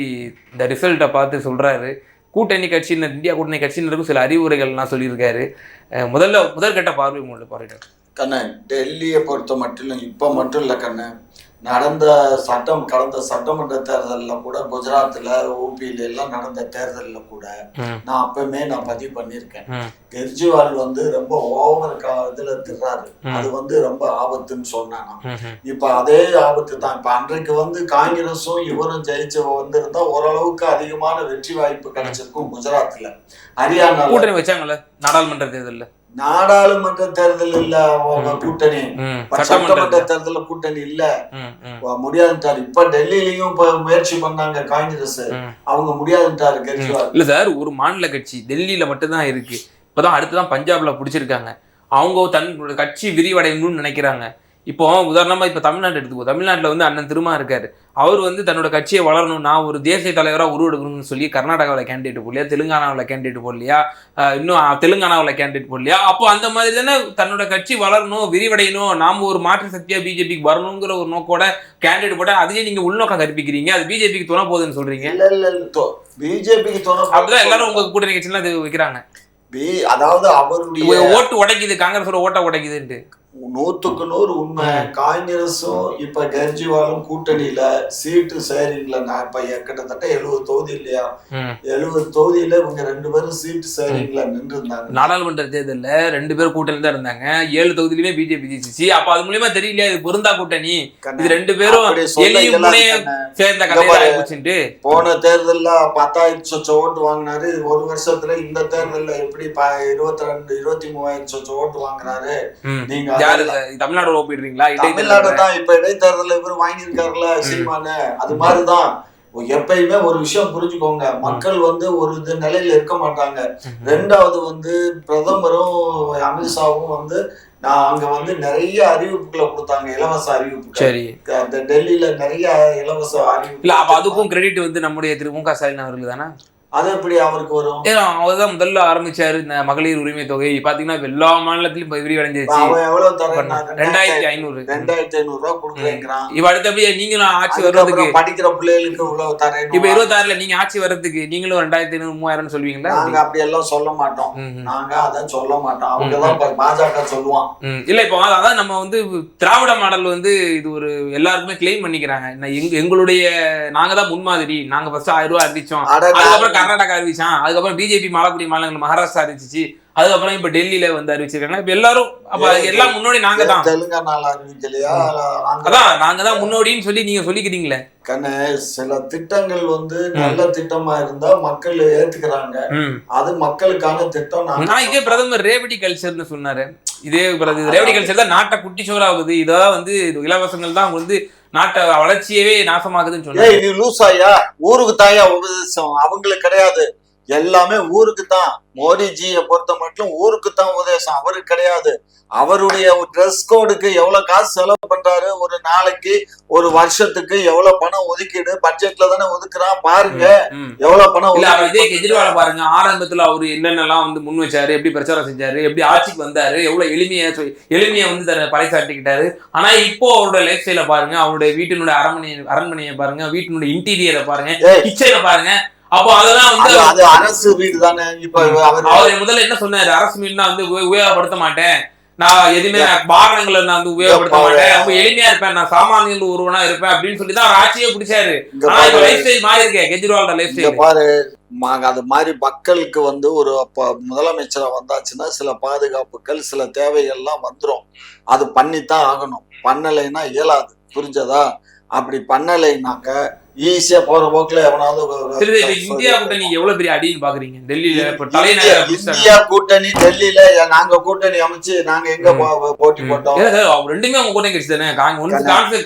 இந்த ரிசல்ட்டை பார்த்து சொல்கிறாரு. இந்தியா கூட்டணி கட்சியினருக்கும் சில அறிவுரைகள்லாம் சொல்லியிருக்காரு. முதற்கட்ட பார்வை உங்களோட பார்வை கண்ணு. டெல்லியை பொறுத்த மட்டும் இப்போ மட்டும் இல்லை கண்ணு, கடந்த சட்டமன்ற தேர்தலில் கூட குஜராத்தில் ஊபியில எல்லாம் நடந்த தேர்தலில் கூட நான் அப்பவுமே பதிவு பண்ணியிருக்கேன். கெஜ்ரிவால் வந்து ரொம்ப ஓவர் இதுல திர்றாரு, அது வந்து ரொம்ப ஆபத்துன்னு சொன்னானா. இப்ப அதே ஆபத்து தான். இப்ப அன்றைக்கு வந்து காங்கிரஸும் இவரும் ஜெயிச்சு வந்திருந்தா ஓரளவுக்கு அதிகமான வெற்றி வாய்ப்பு கிடைச்சிருக்கும் குஜராத்ல. ஹரியானா கூட்டணி வச்சாங்கல்ல நாடாளுமன்ற தேர்தல் இல்ல கூட்டணி, சட்டமன்ற தேர்தல கூட்டணி இல்ல, முடியாதுட்டாரு. இப்ப டெல்லியிலயும் இப்ப முயற்சி பண்ணாங்க காங்கிரஸ், அவங்க முடியாதுட்டாரு கெஜ்ரிவால். இல்ல சார், ஒரு மாநில கட்சி டெல்லியில மட்டும்தான் இருக்கு. இப்பதான் அடுத்துதான் பஞ்சாப்ல பிடிச்சிருக்காங்க. அவங்க தன்னோட கட்சி விரிவடையணும்னு நினைக்கிறாங்க. இப்போ உதாரணமா இப்போ தமிழ்நாட்டு எடுத்துக்கோ. தமிழ்நாட்டில் வந்து அண்ணன் திருமா இருக்காரு. அவர் வந்து தன்னோட கட்சியை வளரணும், நான் ஒரு தேசிய தலைவராக உருவெடுக்கணும்னு சொல்லி கர்நாடகாவில் கேண்டிடேட் போடலையா, தெலுங்கானாவில் கேண்டிடேட் போடலையா, இன்னும் தெலுங்கானாவில் கேண்டிடேட் போடலையா? அப்போ அந்த மாதிரி தானே தன்னோட கட்சி வளரணும், விரிவடையணும், நாம் ஒரு மாற்று சக்தியாக பிஜேபிக்கு வரணுங்கிற ஒரு நோக்கோட கேண்டிடேட் போட்டால் அதையே நீங்கள் உள்நோக்கம் கற்பிக்கிறீங்க. அது பிஜேபிக்கு துணை போகுதுன்னு சொல்றீங்க. பிஜேபிக்கு துணை அப்படிதான் எல்லாரும் உங்க கூட்டணி கட்சியெல்லாம் இது வைக்கிறாங்க. அதாவது அவருடைய ஓட்டு உடைக்குது, காங்கிரஸோட ஓட்ட உடைக்குதுன்ட்டு 100க்கு 100 உண்மை. காங்கிரஸும் இப்ப கெஜ்ரிவாலும் கூட்டணியில சீட்டு ஷேரிங்ல இப்ப கிட்டத்தட்ட 70 தொகுதி இல்லையா, 70 தொகுதியில இவங்க 2 பேரும் சீட்டு ஷேரிங்ல நின்று இருந்தாங்க. நாடாளுமன்ற தேர்தலில் 2 பேரும் கூட்டணி தான் இருந்தாங்க. 7 தொகுதியிலுமே பிஜேபி ஜெயிச்சிச்சு. அப்ப அது மூலியமா தெரியலையா இது பொருந்தா கூட்டணி, இது 2 பேரும் சேர்ந்த கதை. போன தேர்தல்ல 10,000 ஓட்டு வாங்கினாரு. ஒரு வருஷத்துல இந்த தேர்தல்ல எப்படி 23,000 ஓட்டு வாங்குறாரு. நீங்க தமிழ்நாடு ஒப்பிடுறீங்களா? தமிழ்நாடு தான் இப்ப இடைத்தேர்தல் இவரு வாங்கியிருக்காருல சீமானு. அது மாதிரிதான் எப்பயுமே ஒரு விஷயம் புரிஞ்சுக்கோங்க, மக்கள் வந்து ஒரு இது நிலையில இருக்க மாட்டாங்க. ரெண்டாவது வந்து பிரதமரும் அமித்ஷாவும் வந்து அங்க வந்து நிறைய அறிவிப்புகளை கொடுத்தாங்க, இலவச அறிவிப்பு. சரி, அந்த டெல்லியில நிறைய இலவச அறிவிப்பு. இல்ல அப்ப அதுக்கும் கிரெடிட் வந்து நம்முடைய திரு மு க ஸ்டாலின் அவர்கள் தானே? அது எப்படி அவருக்கு வரும்? அவர்தான் முதல்ல ஆரம்பிச்சாரு இந்த மகளிர் உரிமை தொகை. பாத்தீங்கன்னா எல்லா மாநிலத்திலும் விரிவடைஞ்சிருச்சு. 2500 ரூபாய் கொடுக்குறேங்கிறான். இப்ப அடுத்தபடியா நீங்களும் ஆட்சி வர்றதுக்கு படிக்கிற பிள்ளைகளுக்கு இவ்வளவு தரேன். இப்ப 26ல நீங்க ஆட்சி வர்றதுக்கு நீங்களும் 2,500 3,000 சொல்லுவீங்களா? நாங்க அப்படி எல்லாம் சொல்ல மாட்டோம். நாங்க அதான் சொல்ல மாட்டோம். அவங்கதான் பாஜக சொல்லுவான். இல்ல இப்போ அதான் நம்ம வந்து திராவிட மாடல் வந்து இது ஒரு எல்லாருக்குமே கிளைம் பண்ணிக்கிறாங்க. எங்களுடைய நாங்க தான் முன்மாதிரி, நாங்க ஃபர்ஸ்ட் 1000 ரூபாய் அறிவிச்சோம், அதுக்கப்புறம் கர்நாடகா அறிவிச்சான், அதுக்கப்புறம் பிஜேபி மாலக்குடி மாநிலங்கள் மகாராஷ்டிரா அறிவிச்சிச்சு, அதுக்கப்புறம் இப்ப டெல்லியில வந்து அறிவிச்சிருக்காங்க. இப்ப எல்லாரும் அப்ப எல்லாம் முன்னோடி நாங்க தான். தெலுங்கானால அறிவிக்கலையா? அதான் நாங்க தான் முன்னோடின்னு சொல்லி நீங்க சொல்லிக்கிறீங்களே. கண்ணு, சில திட்டங்கள் வந்து நல்ல திட்டமா இருந்தா மக்கள் ஏத்துக்கிறாங்க. அது மக்களுக்கான திட்டம். நான் இதே பிரதமர் ரேவடி கல்ச்சர்னு சொன்னாரு. இதே ரேவடி கல்ச்சர் தான் நாட்டை குட்டி சோறாகுது, இதான் வந்து இலவசங்கள் தான் வந்து நாட்டை வளர்ச்சியவே நாசமாகுதுன்னு சொன்னாரு. நீ லூசாயா? ஊருக்கு தாயா உபதேசம்? அவங்களுக்கு கிடையாது, எல்லாமே ஊருக்கு தான். மோடிஜியை பொறுத்த மட்டும் ஊருக்கு தான் உபதேசம், அவருக்கு கிடையாது. அவருடைய ட்ரெஸ் கோடுக்கு எவ்வளவு காசு செலவு பண்றாரு, ஒரு நாளைக்கு ஒரு வருஷத்துக்கு எவ்வளவு பணம் ஒதுக்கீடு பட்ஜெட்ல தானே ஒதுக்குறான். பாருங்க எவ்வளவு பணம். இதே கெஜ்ரிவால் பாருங்க, ஆரம்பத்துல அவரு என்னென்னலாம் வந்து முன் வச்சாரு, எப்படி பிரச்சாரம் செஞ்சாரு, எப்படி ஆட்சிக்கு வந்தாரு, எவ்வளவு எளிமையை வந்து பறைசாட்டிக்கிட்டாரு. ஆனா இப்போ அவரோட லைஃப் ஸ்டைல பாருங்க, அவருடைய வீட்டினுடைய அரண்மனையை பாருங்க, வீட்டினுடைய இன்டீரியரை பாருங்க, கிச்சனை பாருங்க. அப்போ அதெல்லாம் வந்து அது அரசு வீடு தானே. இப்ப அவர் முதல்ல என்ன சொன்னாரு, அரசு வீடுனா வந்து உபயோகப்படுத்த மாட்டேன், நான் எதுவுமே வாகனங்களை நான் வந்து உபயோகப்படுத்த மாட்டேன், ரொம்ப எளிமையா இருப்பேன், நான் சாமானியர்கள் ஒருவனா இருப்பேன் அப்படின்னு சொல்லி தான் ஆட்சியே பிடிச்சாரு. ஆனா இப்ப லைஃப் ஸ்டைல் மாறி இருக்கேன் கெஜ்ரிவாலோட லைஃப் ஸ்டைல் பாரு. அது மாதிரி மக்களுக்கு வந்து ஒரு முதலமைச்சரா வந்தாச்சுன்னா சில பாதுகாப்புகள் சில தேவைகள்லாம் வந்துடும். அது பண்ணித்தான் ஆகணும். பண்ணலைன்னா இயலாது. புரிஞ்சதா? அப்படி பண்ணலைனாக்க ஈஸியா போற போக்குல எவனாவது. இந்தியா கூட்டணி எவ்வளவு பெரிய அடின்னு பாக்குறீங்க டெல்லியில? இந்தியா கூட்டணி டெல்லியில நாங்க கூட்டணி அமைச்சு நாங்க எங்க போட்டி போட்டோம்? ரெண்டுமே அவங்க கூட்டணி கட்சி தானே.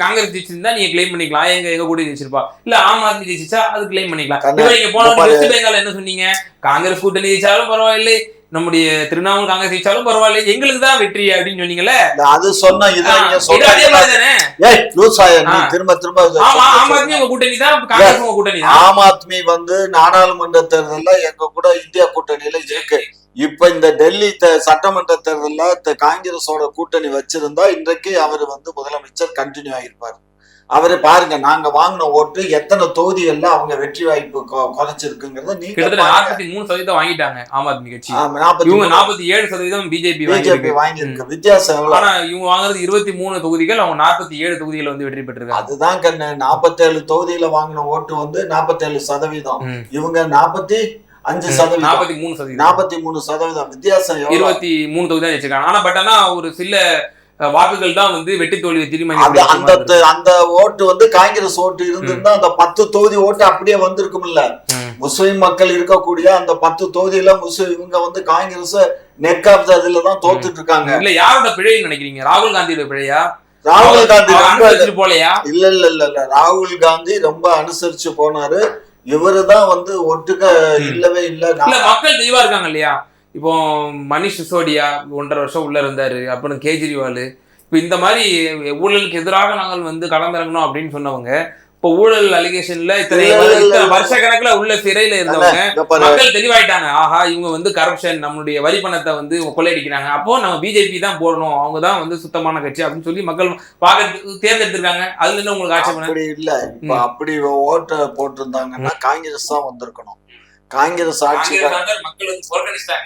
காங்கிரஸ் ஜெயிச்சிருந்தா நீங்க கிளைம் பண்ணிக்கலாம், எங்க கூட்டணி ஜெயிச்சிருப்பா. இல்ல ஆம் ஆத்மி ஜெயிச்சா அது கிளைம் பண்ணிக்கலாம். நீங்க போன வெஸ்ட் பெங்கால் என்ன சொன்னீங்க, காங்கிரஸ் கூட்டணி ஜெயிச்சாலும் பரவாயில்லை, நம்முடைய திரிணாமுல் காங்கிரஸ் ஜெயிச்சாலும் பரவாயில்ல, எங்களுக்கு தான் வெற்றி அப்படின்னு சொன்னீங்கல்ல. அது சொன்ன அதே மாதிரி தானே திரும்ப திரும்ப ஆம் ஆத்மி உங்க கூட்டணி தான், காங்கிரஸ் உங்க கூட்டணி தான். ஆம் ஆத்மி வந்து நாடாளுமன்ற தேர்தல்ல எங்க கூட இந்தியா கூட்டணியில இருக்கு. இப்ப இந்த டெல்லி சட்டமன்ற தேர்தல்ல காங்கிரஸோட கூட்டணி வச்சிருந்தா இன்றைக்கு அவர் வந்து முதலமைச்சர் கண்டினியூ ஆகிருப்பாரு. அவரு பாருங்க, நாங்க வாங்கின ஓட்டு எத்தனை தொகுதிகள்ல அவங்க வெற்றி வாய்ப்பு குறைச்சிருக்குங்கிறத நீங்க 43% வாங்கிட்டாங்க ஆம் ஆத்மி கட்சி. 47% பிஜேபி வாங்கியிருக்கு. வித்தியாசம் எவ்வளவு? ஆனா இவங்க வாங்குறது 23 தொகுதிகள், அவங்க 47 தொகுதிகள் வந்து வெற்றி பெற்றிருக்காங்க. அதுதான் கண்ணு, 47 தொகுதியில வாங்கின ஓட்டு வந்து 47%. இவங்க 43% வித்தியாசம். 23 தொகுதி தான் வச்சிருக்காங்க. ஆனா ஆனா ஒரு சில வாக்குகள் தான் வந்து வெட்டி தோல்வி அந்த ஓட்டு வந்து காங்கிரஸ் ஓட்டு இருந்திருந்தா அந்த 10 தொகுதி ஓட்டு அப்படியே வந்திருக்கும்ல. முஸ்லிம் மக்கள் இருக்கக்கூடிய அந்த 10 தொகுதியில இவங்க வந்து காங்கிரஸ் நெக் ஆஃப் இதுல தான் தோத்துட்டு இருக்காங்க. இல்ல யாரோட பிழைன்னு நினைக்கிறீங்க? ராகுல் காந்தியோட பிழையா? ராகுல் காந்தி போலையா? இல்ல ராகுல் காந்தி ரொம்ப அனுசரிச்சு போனாரு. இவருதான் வந்து ஒட்டுக்க இல்லவே இல்ல. மக்கள் தெளிவா இருக்காங்க இல்லையா? இப்போ மணிஷ் சிசோடியா 1.5 வருஷம் உள்ள இருந்தாரு. அப்புறம் கேஜ்ரிவால், இப்போ இந்த மாதிரி ஊழலுக்கு எதிராக நாங்கள் வந்து களமிறங்கணும் அப்படின்னு சொன்னவங்க, இப்போ ஊழல் அலிகேஷன்ல இத்தனை வருஷ கணக்குல உள்ள சிறையில இருந்தவங்க மக்கள் தெளிவாயிட்டாங்க. ஆஹா, இவங்க வந்து கரப்ஷன், நம்மளுடைய வரி பணத்தை வந்து கொள்ளையடிக்கிறாங்க, அப்போ நம்ம பிஜேபி தான் போடணும், அவங்க தான் வந்து சுத்தமான கட்சி அப்படின்னு சொல்லி மக்கள் தேர்ந்தெடுத்திருக்காங்க. அதுல இருந்து உங்களுக்கு ஆட்சேபனை? அப்படி இல்ல. இப்ப அப்படி ஓட்ட போட்டிருந்தாங்கன்னா காங்கிரஸ் தான் வந்திருக்கணும். காங்கிரஸ் ஆட்சி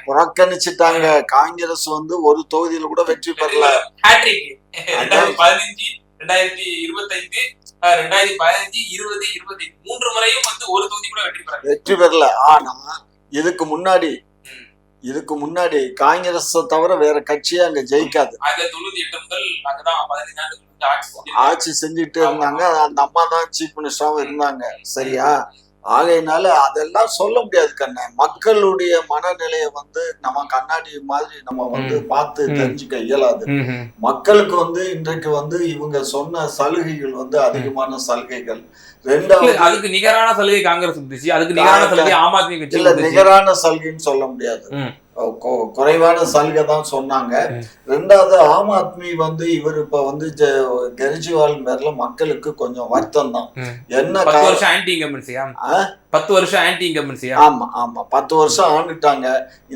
புறக்கணிச்சுட்டாங்க. காங்கிரஸ் வந்து ஒரு தொகுதியில கூட வெற்றி பெறல. 2015, 2025, 2015, 20, 23 முறையும் வந்து ஒரு தொகுதி கூட வெற்றி பெறல. ஆனா இதுக்கு முன்னாடி காங்கிரஸ் தவிர வேற கட்சியே அங்க ஜெயிக்காது. 1998 முதல் அங்கதான் 15 ஆண்டுகள் ஆட்சி செஞ்சுட்டு இருந்தாங்க. அந்த அம்மா தான் சீஃப் மினிஸ்டராவும் இருந்தாங்க. சரியா? ஆகையினால அதெல்லாம் சொல்ல முடியாது கண்ண. மக்களுடைய மனநிலையை வந்து நம்ம கண்ணாடி மாதிரி நம்ம வந்து பார்த்து தெரிஞ்சுக்க இயலாது. மக்களுக்கு வந்து இன்றைக்கு வந்து இவங்க சொன்ன சலுகைகள் வந்து அதிகமான சலுகைகள். ரெண்டாவது, அதுக்கு நிகரான சலுகை காங்கிரஸ் இருந்துச்சு, அதுக்கு நிகரான சலுகை ஆம் ஆத்மி கட்சி இல்ல. நிகரான சலுகைன்னு சொல்ல முடியாது, குறைவான சலுகை தான் சொன்னாங்க. ரெண்டாவது, ஆம் ஆத்மி வந்து இவர் இப்ப வந்து கெஜ்ரிவால் மேல மக்களுக்கு கொஞ்சம் வருத்தம் தான். என்ன 10 வருஷம் ஆன்டி இன்கம்பன்சியா? 10 வருஷம் ஆன்டி இன்கம்பன்சியா? ஆமா 10 வருஷம் ஆண்டுட்டாங்க.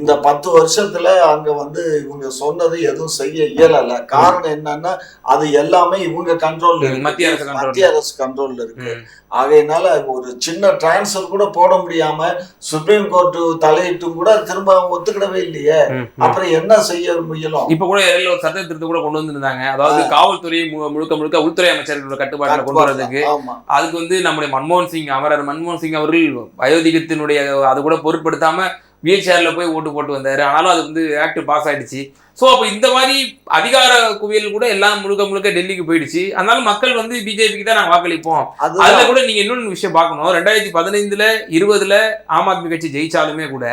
இந்த 10 வருஷத்துல அங்க வந்து இவங்க சொன்னது எதுவும் செய்ய இயலல. காரணம் என்னன்னா அது எல்லாமே இவங்க கண்ட்ரோல்ல இருக்கு, மத்திய அரசு கண்ட்ரோல்ல இருக்கு. ஆகையினால ஒரு சின்ன டிரான்ஸ்பர் கூட போட முடியாம சுப்ரீம் கோர்ட் தலையிட்டும் கூட திரும்ப ஒத்துக்கிடவே இல்லையே. அப்புறம் என்ன செய்ய முயலும்? இப்ப கூட ஒரு சட்ட திருத்தம் கூட கொண்டு வந்திருந்தாங்க. அதாவது காவல்துறை முழுக்க உள்துறை அமைச்சர்களோட கட்டுப்பாட்டுல கொண்டு வரதுக்கு. அதுக்கு வந்து நம்முடைய மன்மோகன் சிங் அவர்கள் வயோதிகத்தினுடைய அது கூட பொருட்படுத்தாம வீல் சேர்ல போய் ஓட்டு போட்டு வந்தாரு. ஆனாலும் அது வந்து ஆக்ட் பாஸ் ஆயிடுச்சு. ஸோ அப்போ இந்த மாதிரி அதிகார குவியல் கூட எல்லாம் முழுக்க டெல்லிக்கு போயிடுச்சு. அதனால மக்கள் வந்து பிஜேபிக்கு தான் நாங்கள் வாக்களிப்போம். அதுல கூட நீங்க இன்னொன்று விஷயம் பார்க்கணும். 2015, 20 ஆம் ஆத்மி கட்சி ஜெயிச்சாலுமே கூட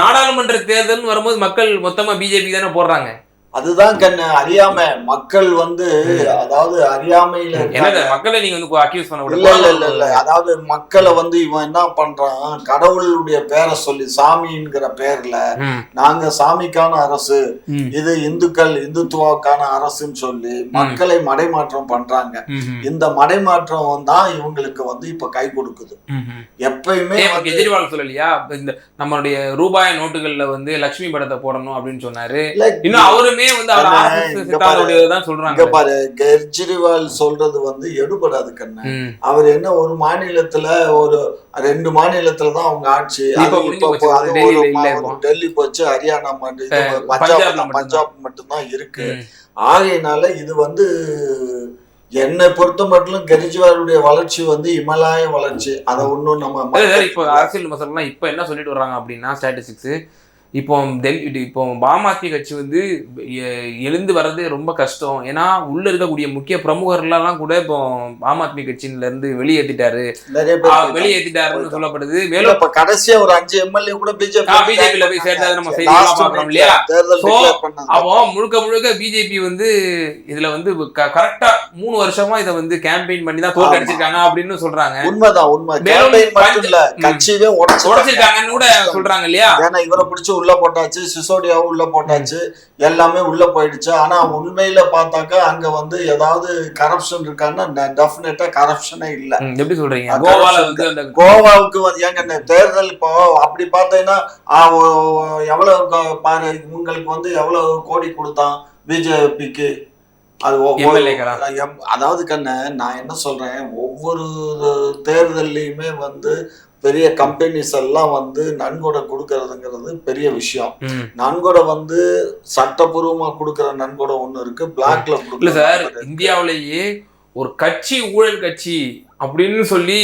நாடாளுமன்ற தேர்தல் வரும்போது மக்கள் மொத்தமா பிஜேபி தானே போடுறாங்க. அதுதான் கண்ணு, அறியாம மக்கள் வந்து, அதாவது அறியாமையில மக்களை நீங்க வந்து அக்யூஸ் பண்ண இல்ல. அதாவது மக்களை வந்து இவன் என்ன பண்றான், கடவுளுடைய பேரை சொல்லி சாமிங்கிற பேர்ல நாங்க சாமிக்கான அரசு, இது இந்துத்துவாக்கான அரசுன்னு சொல்லி மக்களை மடைமாற்றம் பண்றாங்க. இந்த மடைமாற்றம் தான் இவங்களுக்கு வந்து இப்ப கை கொடுக்குது. எப்பயுமே கெஜ்ரிவால் சொல்லலையா, இந்த நம்மளுடைய ரூபாய் நோட்டுகள்ல வந்து லட்சுமி படத்தை போடணும் அப்படின்னு சொன்னாரு. இன்னும் அவருமே கெஜ்ரிவால் சொல்றது வந்து எடுபடாது கண்ணு. அவர் என்ன ஒரு மாநிலத்துல ஒரு 2 மாநிலத்துல தான் அவங்க ஆட்சி. டெல்லி போச்சு, ஹரியானா மட்டும், பஞ்சாப் மட்டும்தான் இருக்கு. ஆகையினால இது வந்து என்னை பொறுத்த மட்டும் கெஜ்ரிவாலுடைய வளர்ச்சி வந்து இமலாய வளர்ச்சி. அதை ஒன்றும் நம்ம இப்போ அரசியல் மசாலா இப்போ என்ன சொல்லிட்டு வர்றாங்க அப்படின்னா, ஸ்டாட்டிஸ்டிக்ஸ் இப்போ ஆம் ஆத்மி கட்சி வந்து எழுந்து வர்றது ரொம்ப கஷ்டம். ஏன்னா உள்ள இருக்கக்கூடிய முக்கிய பிரமுகர்களெல்லாம் கூட இப்போ ஆம் ஆத்மி கட்சியில இருந்து வெளியேற்றிட்டாருன்னு சொல்லப்படுது. மேலும் இப்ப கடைசியா ஒரு 5 எம்எல்ஏ கூட பிஜேபியில போய் சேர்ந்தது நம்ம செய்திகளா பாக்குறோம் இல்லையா. அப்போ முழுக்க பிஜேபி வந்து இதுல வந்து கரெக்டா 3 வருஷமா இதை வந்து கேம்பெயின் பண்ணி தான் தோற்கடிச்சிருக்காங்க அப்படின்னு சொல்றாங்க. உண்மைதான், உண்மை. கேம்பெயின் மட்டும் இல்ல, கட்சியவே உடைச்சிருக்காங்கன்னு கூட சொல்றாங்க இல்லையா? ஏன்னா இவரை பிடிச்சி உள்ள போட்டாச்சு, சிசோடியாவும் உள்ள போட்டாச்சு, எல்லாமே உள்ள போயிடுச்சு. ஆனா உண்மையில பார்த்தாக்கா அங்க வந்து ஏதாவது கரப்ஷன் இருக்கான்னா டெஃபினட்டா கரப்ஷனே இல்ல. எப்படி சொல்றீங்க? கோவாவுக்கு வந்து ஏங்க தேர்தல் இப்போ அப்படி பார்த்தீங்கன்னா எவ்வளவு பாரு, இவங்களுக்கு வந்து எவ்வளவு கோடி கொடுத்தான் பிஜேபிக்கு. அது அதாவது கண்ண நான் என்ன சொல்றேன், ஒவ்வொரு தேர்தல்லையுமே வந்து பெரிய கம்பெனிஸ் எல்லாம் வந்து நன்கொடை கொடுக்கறதுங்கிறது பெரிய விஷயம். நன்கொடை வந்து சட்டப்பூர்வமா கொடுக்கற நன்கொடை ஒண்ணு இருக்கு, பிளாக்ல கொடுக்கல சார். இந்தியாவிலேயே ஒரு கட்சி ஊழல் கட்சி அப்படின்னு சொல்லி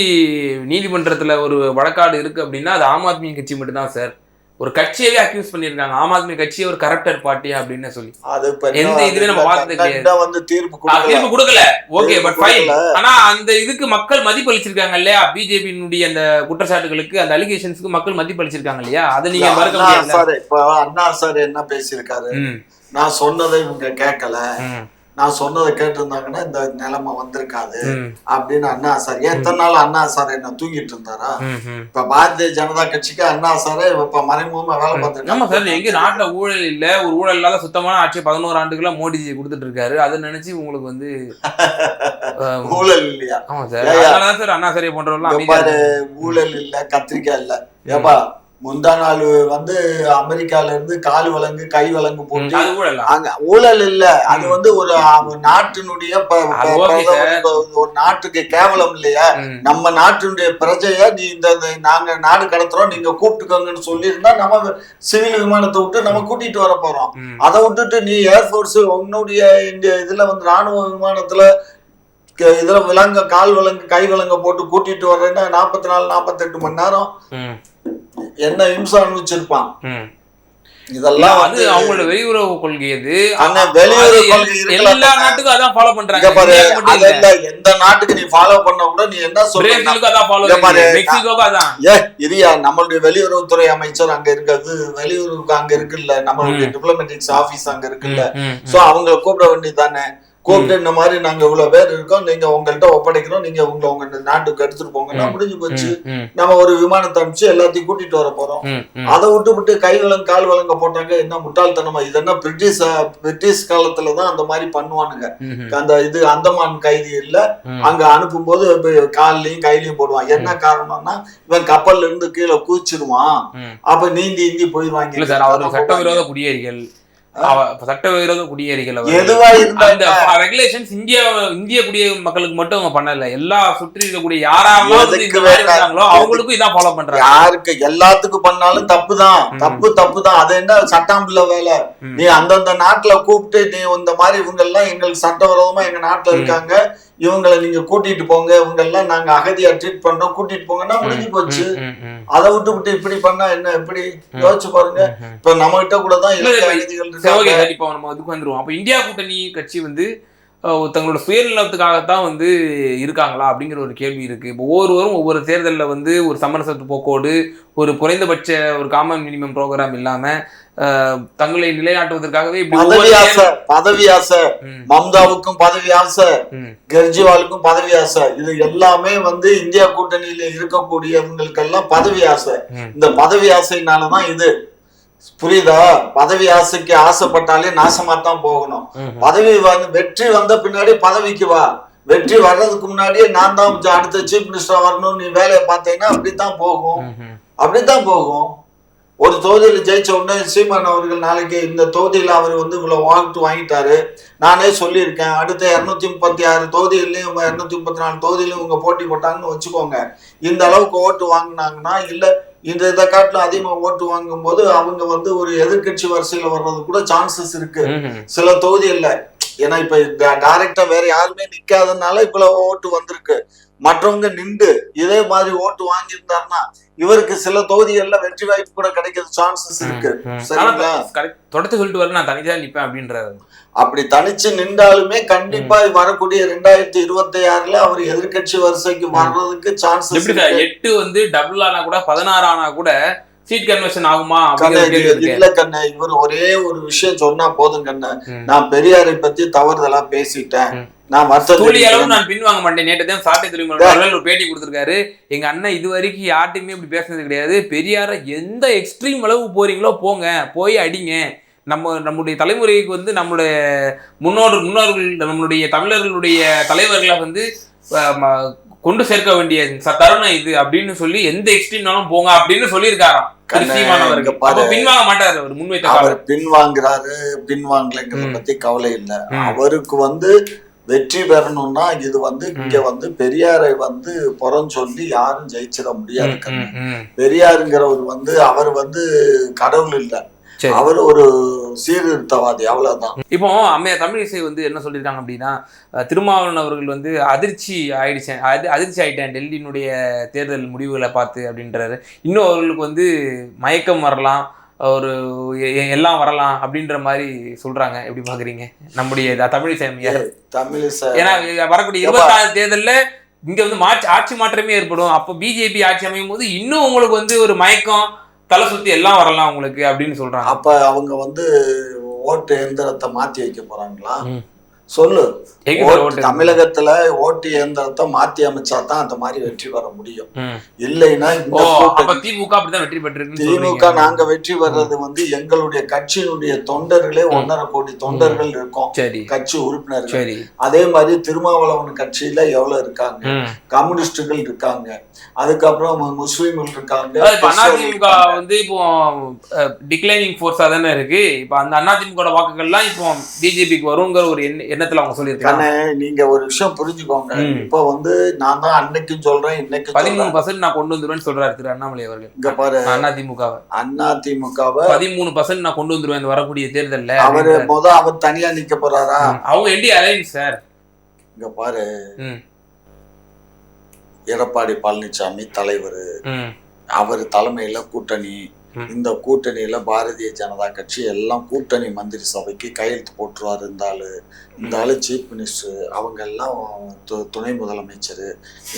நீதிமன்றத்துல ஒரு வழக்காடு இருக்கு அப்படின்னா அது ஆம் ஆத்மி கட்சி மட்டும்தான் சார். ஒரு கட்சியவே அக்யூஸ் பண்ணிருக்காங்க, ஆம் ஆத்மி கட்சியை ஒரு கரப்டட் பார்ட்டி அப்படின்னு சொல்லி. எந்த இதுவே நம்ம பார்த்தது கிடையாது, தீர்ப்பு கொடுக்கல. Okay, but fine. ஆனா அந்த இதுக்கு மக்கள் மதிப்பு அளிச்சிருக்காங்க இல்லையா? பிஜேபியினுடைய அந்த குற்றச்சாட்டுகளுக்கு, அந்த அலிகேஷன்ஸ்க்கு மக்கள் மதிப்பு அளிச்சிருக்காங்க இல்லையா? அதை நீங்க மறக்க முடியாது. இப்ப அண்ணா சார் என்ன பேசியிருக்காரு, நான் சொன்னதை இவங்க கேட்கல, நான் சொன்னதை கேட்டிருந்தாங்கன்னா இந்த நிலைமை வந்திருக்காது அப்படின்னு அண்ணா சார். எத்தனை நாள் அண்ணா சார் என்ன தூங்கிட்டு இருந்தாரா? இப்ப பாரதிய ஜனதா கட்சிக்கு அண்ணா சாரே இப்ப மறைமுகமா வேலை பார்த்துருக்காங்க. எங்க நாட்டுல ஊழல் இல்ல, ஒரு ஊழல் இல்லாத சுத்தமான ஆட்சி 11 ஆண்டுகளா மோடிஜி கொடுத்துட்டு இருக்காரு. அதை நினைச்சு உங்களுக்கு வந்து ஊழல் இல்லையா? ஆமா சார், சார் அண்ணா சாரே போன்றவர்கள் ஊழல் இல்ல, கத்திரிக்காய் இல்ல. ஏப்பா முந்தா நாள் வந்து அமெரிக்கால இருந்து கால் வழங்கு கை வழங்கு போட்டு அங்க ஊழல் இல்ல, அது வந்து ஒரு நாட்டினுடைய ஒரு நாட்டுக்கு கேவலம் இல்லையா? நம்ம நாட்டினுடைய பிரஜைய நீ இந்த நாங்க நாடு கடத்துறோம், நீங்க கூப்பிட்டுக்கோங்கன்னு சொல்லியிருந்தா நம்ம சிவில் விமானத்தை விட்டு நம்ம கூட்டிட்டு வர போறோம். அதை விட்டுட்டு நீ ஏர்போர்ஸ் உன்னுடைய இந்த இதுல வந்து ராணுவ விமானத்துல இதுல விலங்க கால் விலங்கு கை விலங்க போட்டு கூட்டிட்டு வர்றேன்னா 44-48 மணி நேரம் என்ன இம்சை அனுபவிச்சிருப்பான். இதெல்லாம் வந்து அவங்களோட வெளியுறவு கொள்கை. அது வெளியுறவு கொள்கை எல்லா நாட்டுக்கும் அதான் ஃபாலோ பண்றாங்க. எந்த நாட்டுக்கு நீ ஃபாலோ பண்ண கூட நீ என்ன சொல்ற, நம்மளுடைய வெளியுறவுத்துறை அமைச்சர் அங்க இருக்கிறது, வெளியுறவுக்கு அங்க இருக்குல்ல, நம்மளுடைய டிப்ளமேட்டிக்ஸ் ஆபீஸ் அங்க இருக்குல்ல, சோ அவங்களை கூப்பிட வேண்டியதானே. கூப்பிட்டு இந்த மாதிரி நாங்க இவ்வளவு பேர் இருக்கோம், நீங்க உங்கள்கிட்ட ஒப்படைக்கிறோம், நீங்க உங்க நாட்டுக்கு எடுத்துட்டு போங்கன்னா முடிஞ்சு போச்சு. நம்ம ஒரு விமானத்தை அனுப்பிச்சு எல்லாத்தையும் வர போறோம். அதை விட்டு கை வழங்க கால் வழங்க போட்டாங்க. என்ன முட்டாள்தனமா? இது என்ன பிரிட்டிஷ் காலத்துலதான் அந்த மாதிரி பண்ணுவானுங்க. அந்த இது அந்தமான் கைதி இல்ல, அங்க அனுப்பும் போது கால்லயும் கையிலயும் போடுவான். என்ன காரணம்னா இவன் கப்பல்ல இருந்து கீழே குதிச்சிருவான், அப்ப நீந்தி போயிடுவாங்க. சட்டவிரோத குடியேறிகள், சட்டவிரோத குடியேறிகள் ரெகுலேஷன்ஸ் இந்திய குடிய மக்களுக்கு மட்டும் அவங்க பண்ணல, எல்லா சுற்றி இருக்கக்கூடிய யாராவது அவங்களுக்கும் இதான் ஃபாலோ பண்றாங்க. யாருக்கு எல்லாத்துக்கும் பண்ணாலும் தப்புதான். அது என்ன சட்டாம்பிள்ள வேலை? நீ அந்தந்த நாட்டுல கூப்பிட்டு நீ இந்த மாதிரி இவங்க எல்லாம் எங்களுக்கு சட்டவிரோதமா எங்க நாட்டுல இருக்காங்க, இவங்களை நீங்க கூட்டிட்டு போங்க, இவங்க எல்லாம் நாங்க அகதியா ட்ரீட் பண்றோம், கூட்டிட்டு போங்கன்னா முடிஞ்சு போச்சு. அதை விட்டு இப்படி பண்ணா என்ன? எப்படி யோசிச்சு பாருங்க. இப்ப நம்ம கிட்ட கூட தான் வந்துருவோம். அப்ப இந்தியா கூட்டணி கட்சி வந்து தங்களோட சுயநலத்துக்காகத்தான் வந்து இருக்காங்களா அப்படிங்கிற ஒரு கேள்வி இருக்கு. இப்போ ஒவ்வொருவரும் ஒவ்வொரு தேர்தலில் வந்து ஒரு சமரசத்து போக்கோடு, ஒரு குறைந்தபட்ச ஒரு காமன் மினிமம் ப்ரோக்ராம் இல்லாம தங்களை நிலைநாட்டுவதற்காகவே பதவி ஆசை, மம்தாவுக்கும் பதவி ஆசை, கெஜ்ரிவாலுக்கும் பதவி ஆசை, இது எல்லாமே வந்து இந்தியா கூட்டணியில இருக்கக்கூடியவங்களுக்கெல்லாம் பதவி ஆசை. இந்த பதவி ஆசைனாலதான் இது, புரியுதா? பதவி ஆசைக்கு ஆசைப்பட்டாலே நாசமாத்தான் போகணும். பதவி வெற்றி வந்த பின்னாடி பதவிக்கு வா, வெற்றி வர்றதுக்கு முன்னாடியே நான் தான் அடுத்த சீஃப் மினிஸ்டரா வரணும் நீ வேலையை பார்த்தீங்கன்னா அப்படித்தான் போகும். ஒரு தொகுதியில ஜெயிச்ச உடனே சீமான் அவர்கள் நாளைக்கு இந்த தொகுதியில அவர் வந்து இவ்வளவு வாக்கு வாங்கிட்டாரு, நானே சொல்லியிருக்கேன், அடுத்த 236 தொகுதியிலையும் 234 தொகுதியிலும் இவங்க போட்டி போட்டாங்கன்னு வச்சுக்கோங்க, இந்த அளவுக்கு ஓட்டு வாங்கினாங்கன்னா இல்ல இதை காட்டிலும் அதிகமா ஓட்டு வாங்கும் போது அவங்க வந்து ஒரு எதிர்கட்சி வரிசையில வர்றது கூட சான்சஸ் இருக்கு சில தொகுதிகள்ல. ஏன்னா இப்ப டைரக்டா வேற யாருமே நிக்காதனால இவ்வளவு ஓட்டு வந்திருக்கு. மற்றவங்க நின்று இதே மாதிரி ஓட்டு வாங்கியிருந்தாருன்னா இவருக்கு சில தொகுதிகள்ல வெற்றி வாய்ப்பு கூட கிடைக்கிறது சான்சஸ் இருக்கு. தொடர்ந்து சொல்லிட்டு வரல நான் தனியா நிப்பேன் அப்படின்றாரு. அப்படி தனிச்சு நின்றாலுமே கண்டிப்பா வரக்கூடிய 2026ல அவர் எதிர்கட்சி வரிசைக்கு வர்றதுக்கு சான்சஸ். 8 வந்து டபுள் ஆனா கூட 16 ஆனா கூட சீட் கன்வர்ஷன் ஆகுமா அப்படிங்கிற கேள்வி இருக்கு. இல்ல கண்ணு, இவர் ஒரே ஒரு விஷயம் சொன்னா போதும் கண்ணு, நான் பெரியாரை பத்தி தவறுதலா பேசிட்டேன், நான் துளி அளவு நான் பின்வாங்க மாட்டேன். நேற்று தான் சாட்டை துறைமுக ஒரு பேட்டி கொடுத்திருக்காரு. எங்க அண்ணன் இது வரைக்கும் யார்ட்டையுமே இப்படி பேசுனது கிடையாது. பெரியார எந்த எக்ஸ்ட்ரீம் அளவு போறீங்களோ போங்க, போய் அடிங்க. நம்முடைய தலைமுறைக்கு வந்து நம்மளுடைய முன்னோர்கள் நம்மளுடைய தமிழர்களுடைய தலைவர்களை வந்து கொண்டு சேர்க்க வேண்டிய தருணம் இது அப்படின்னு சொல்லி எந்த எக்ஸ்ட்ரீம்னாலும் போங்க அப்படின்னு சொல்லியிருக்காராம். பின்வாங்க மாட்டாரு அவர் முன்வைத்த. அவர் பின்வாங்குறாரு பின்வாங்கலைங்கிறத பத்தி கவலை இல்லை. அவருக்கு வந்து வெற்றி பெறணும்னா இது வந்து இங்க வந்து பெரியாரை வந்து புறம் சொல்லி யாரும் ஜெயிச்சிட முடியாது. பெரியாருங்கிறவர் வந்து அவர் வந்து கடவுள் இல்லை, அவர் ஒரு சீர்திருத்தவாதி, அவ்வளவுதான். இப்போ அம்மையா தமிழிசை வந்து என்ன சொல்லியிருக்காங்க அப்படின்னா, திருமாவளவன் அவர்கள் வந்து அதிர்ச்சி ஆயிட்டேன் டெல்லியினுடைய தேர்தல் முடிவுகளை பார்த்து அப்படின்றாரு. இன்னும் அவர்களுக்கு வந்து மயக்கம் வரலாம், ஒரு எல்லாம் வரலாம் அப்படின்ற மாதிரி சொல்றாங்க. எப்படி பாக்குறீங்க நம்முடைய தமிழிசை அம்மையார்? ஏன்னா வரக்கூடிய 26 தேர்தல்ல இங்க வந்து ஆட்சி மாற்றமே ஏற்படும். அப்போ பிஜேபி ஆட்சி அமையும் போது இன்னும் உங்களுக்கு வந்து ஒரு மயக்கம், தலை சுத்தி எல்லாம் வரலாம் உங்களுக்கு அப்படின்னு சொல்றாங்க. அப்ப அவங்க வந்து ஓட்டு எந்திரத்தை மாத்தி வைக்க போறாங்களா? சொல்லு. தமிழகத்துல ஓட்டு இயந்திரத்தை மாத்தி அமைச்சா தான் அந்த மாதிரி வெற்றி பெற முடியும். இல்லைன்னா திமுக அப்படிதான் வெற்றி பெற்று. திமுக நாங்க வெற்றி பெறது வந்து எங்களுடைய கட்சியினுடைய தொண்டர்களே 1.5 கோடி தொண்டர்கள் இருக்கோம், கட்சி உறுப்பினர்கள். அதே மாதிரி திருமாவளவன் கட்சியில எவ்வளவு இருக்காங்க, கம்யூனிஸ்டுகள் இருக்காங்க, அதுக்கப்புறம் முஸ்லீம்கள் இருக்காங்க. அதிமுக வந்து இப்போ டிக்ளைனிங் ஃபோர்ஸா தானே இருக்கு. இப்போ அந்த அதிமுக வாக்குகள்லாம் இப்போ பிஜேபிக்கு வருங்கிற ஒரு எண்ணத்துல அவங்க சொல்லியிருக்காங்க. நீங்க ஒரு விஷயம் புரிஞ்சுக்கோங்க. இப்ப வந்து நான் தான் அன்னைக்கும் சொல்றேன், இன்னைக்கு 13% நான் கொண்டு வந்துருவேன்னு சொல்றாரு திரு அண்ணாமலை அவர்கள். இங்க பாரு, அதிமுகவை 13% நான் கொண்டு வந்துருவேன் வரக்கூடிய தேர்தல்ல. அவரு அவர் தனியா நிக்க போறாரா? அவங்க என்டிஏ அலையன்ஸ் சார். இங்க பாரு, எடப்பாடி பழனிசாமி தலைவர், அவர் தலைமையில கூட்டணி. இந்த கூட்டணியில பாரதிய ஜனதா கட்சி எல்லாம் கூட்டணி மந்திரி சபைக்கு கையெழுத்து போட்டுருவாரு. இந்த ஆளு சீஃப் மினிஸ்டர், அவங்க எல்லாம் துணை முதலமைச்சர்.